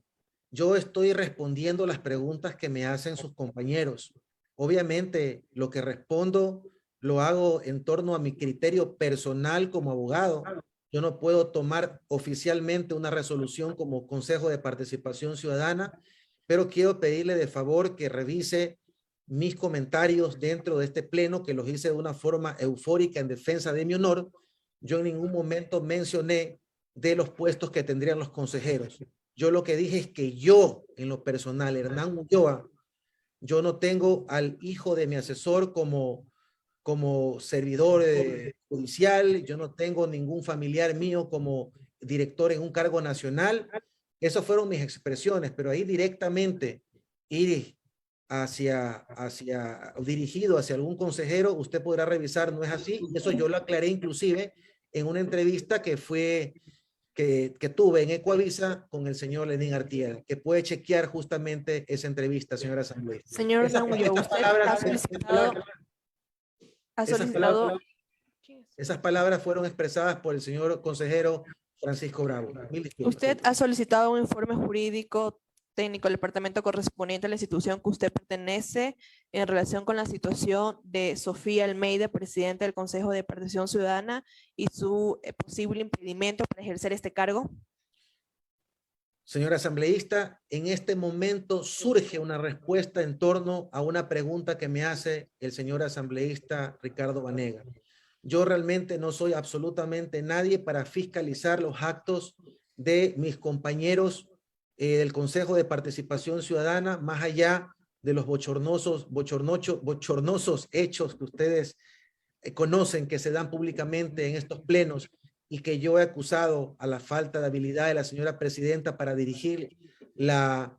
yo estoy respondiendo las preguntas que me hacen sus compañeros. Obviamente, lo que respondo lo hago en torno a mi criterio personal como abogado. Yo no puedo tomar oficialmente una resolución como Consejo de Participación Ciudadana, pero quiero pedirle de favor que revise mis comentarios dentro de este pleno, que los hice de una forma eufórica en defensa de mi honor. Yo en ningún momento mencioné de los puestos que tendrían los consejeros. Yo lo que dije es que yo, en lo personal, Hernán Ulloa, yo no tengo al hijo de mi asesor como servidor judicial, yo no tengo ningún familiar mío como director en un cargo nacional. Esas fueron mis expresiones, pero ahí directamente ir dirigido hacia algún consejero, usted podrá revisar, no es así, y eso yo lo aclaré inclusive en una entrevista que tuve en Ecuavisa con el señor Lenín Artieda, que puede chequear justamente esa entrevista, señora asamblea. Señor esas palabras fueron expresadas por el señor consejero Francisco Bravo. Usted ha solicitado un informe jurídico técnico del departamento correspondiente a la institución que usted pertenece en relación con la situación de Sofía Almeida, presidenta del Consejo de Participación Ciudadana, y su posible impedimento para ejercer este cargo? Señor asambleísta, en este momento surge una respuesta en torno a una pregunta que me hace el señor asambleísta Ricardo Banega. Yo realmente no soy absolutamente nadie para fiscalizar los actos de mis compañeros del Consejo de Participación Ciudadana, más allá de los bochornosos hechos que ustedes conocen que se dan públicamente en estos plenos y que yo he acusado a la falta de habilidad de la señora presidenta para dirigir las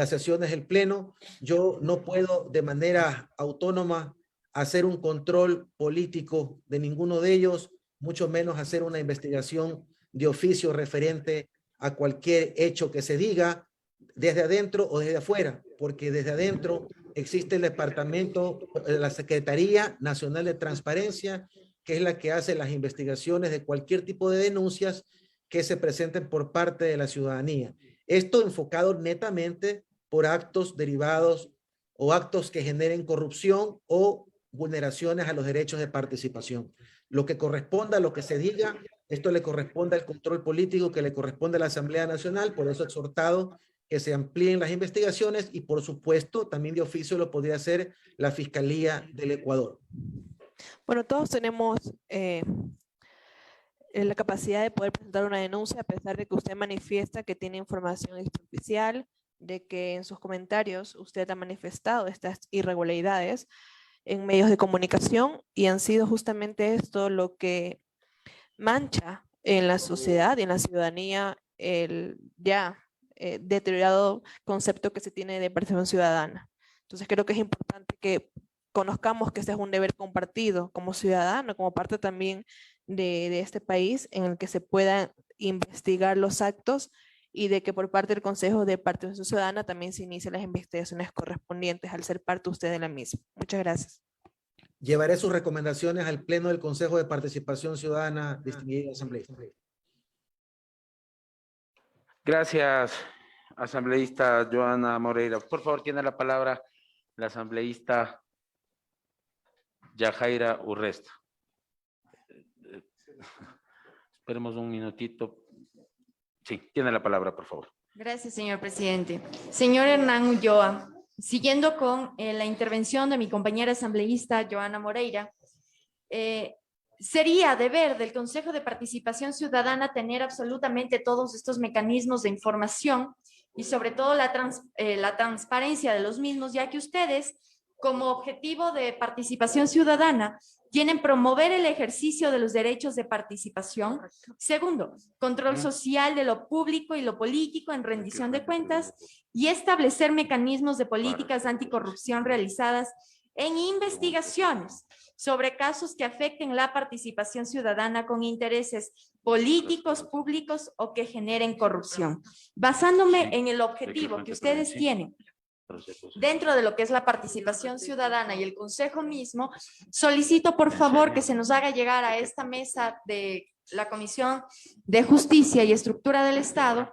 sesiones del pleno. Yo no puedo de manera autónoma hacer un control político de ninguno de ellos, mucho menos hacer una investigación de oficio referente a cualquier hecho que se diga desde adentro o desde afuera, porque desde adentro existe el departamento, la Secretaría Nacional de Transparencia, que es la que hace las investigaciones de cualquier tipo de denuncias que se presenten por parte de la ciudadanía. Esto enfocado netamente por actos derivados o actos que generen corrupción o vulneraciones a los derechos de participación. Lo que corresponda, lo que se diga, esto le corresponde al control político que le corresponde a la Asamblea Nacional, por eso he exhortado que se amplíen las investigaciones y por supuesto también de oficio lo podría hacer la Fiscalía del Ecuador. Bueno, todos tenemos la capacidad de poder presentar una denuncia a pesar de que usted manifiesta que tiene información extraoficial, de que en sus comentarios usted ha manifestado estas irregularidades en medios de comunicación y han sido justamente esto lo que mancha en la sociedad y en la ciudadanía el deteriorado concepto que se tiene de participación ciudadana. Entonces creo que es importante que conozcamos que este es un deber compartido como ciudadano, como parte también de este país en el que se puedan investigar los actos y de que por parte del Consejo de Participación Ciudadana también se inicien las investigaciones correspondientes al ser parte usted de la misma. Muchas gracias. Llevaré sus recomendaciones al Pleno del Consejo de Participación Ciudadana, distinguida asambleísta. Gracias, asambleísta Joana Moreira. Por favor, tiene la palabra la asambleísta Yajaira Urresta. Esperemos un minutito. Sí, tiene la palabra, por favor. Gracias, señor presidente. Señor Hernán Ulloa, siguiendo con la intervención de mi compañera asambleísta Joana Moreira, sería deber del Consejo de Participación Ciudadana tener absolutamente todos estos mecanismos de información y sobre todo la transparencia de los mismos, ya que ustedes, como objetivo de participación ciudadana, quieren promover el ejercicio de los derechos de participación. Segundo, control social de lo público y lo político en rendición de cuentas y establecer mecanismos de políticas anticorrupción realizadas en investigaciones sobre casos que afecten la participación ciudadana con intereses políticos, públicos o que generen corrupción. Basándome en el objetivo que ustedes tienen dentro de lo que es la participación ciudadana y el Consejo mismo, solicito por favor que se nos haga llegar a esta mesa de la Comisión de Justicia y Estructura del Estado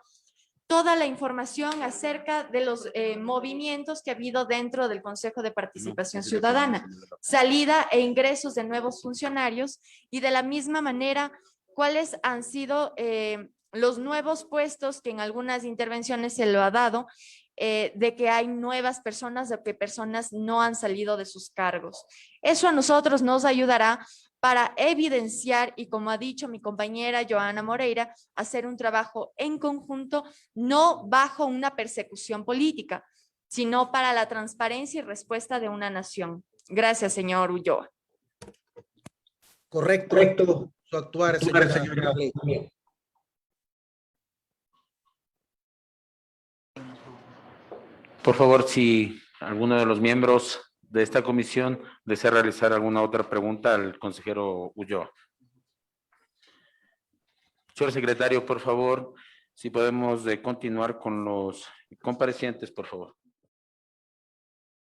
toda la información acerca de los movimientos que ha habido dentro del Consejo de Participación Ciudadana, salida e ingresos de nuevos funcionarios y de la misma manera cuáles han sido los nuevos puestos que en algunas intervenciones se lo ha dado, de que hay nuevas personas, de que personas no han salido de sus cargos. Eso a nosotros nos ayudará para evidenciar y, como ha dicho mi compañera Joana Moreira, hacer un trabajo en conjunto, no bajo una persecución política, sino para la transparencia y respuesta de una nación. Gracias, señor Ulloa. Correcto. Su actuar, señora. Por favor, si alguno de los miembros de esta comisión desea realizar alguna otra pregunta al consejero Ulloa. Señor secretario, por favor, si podemos continuar con los comparecientes, por favor.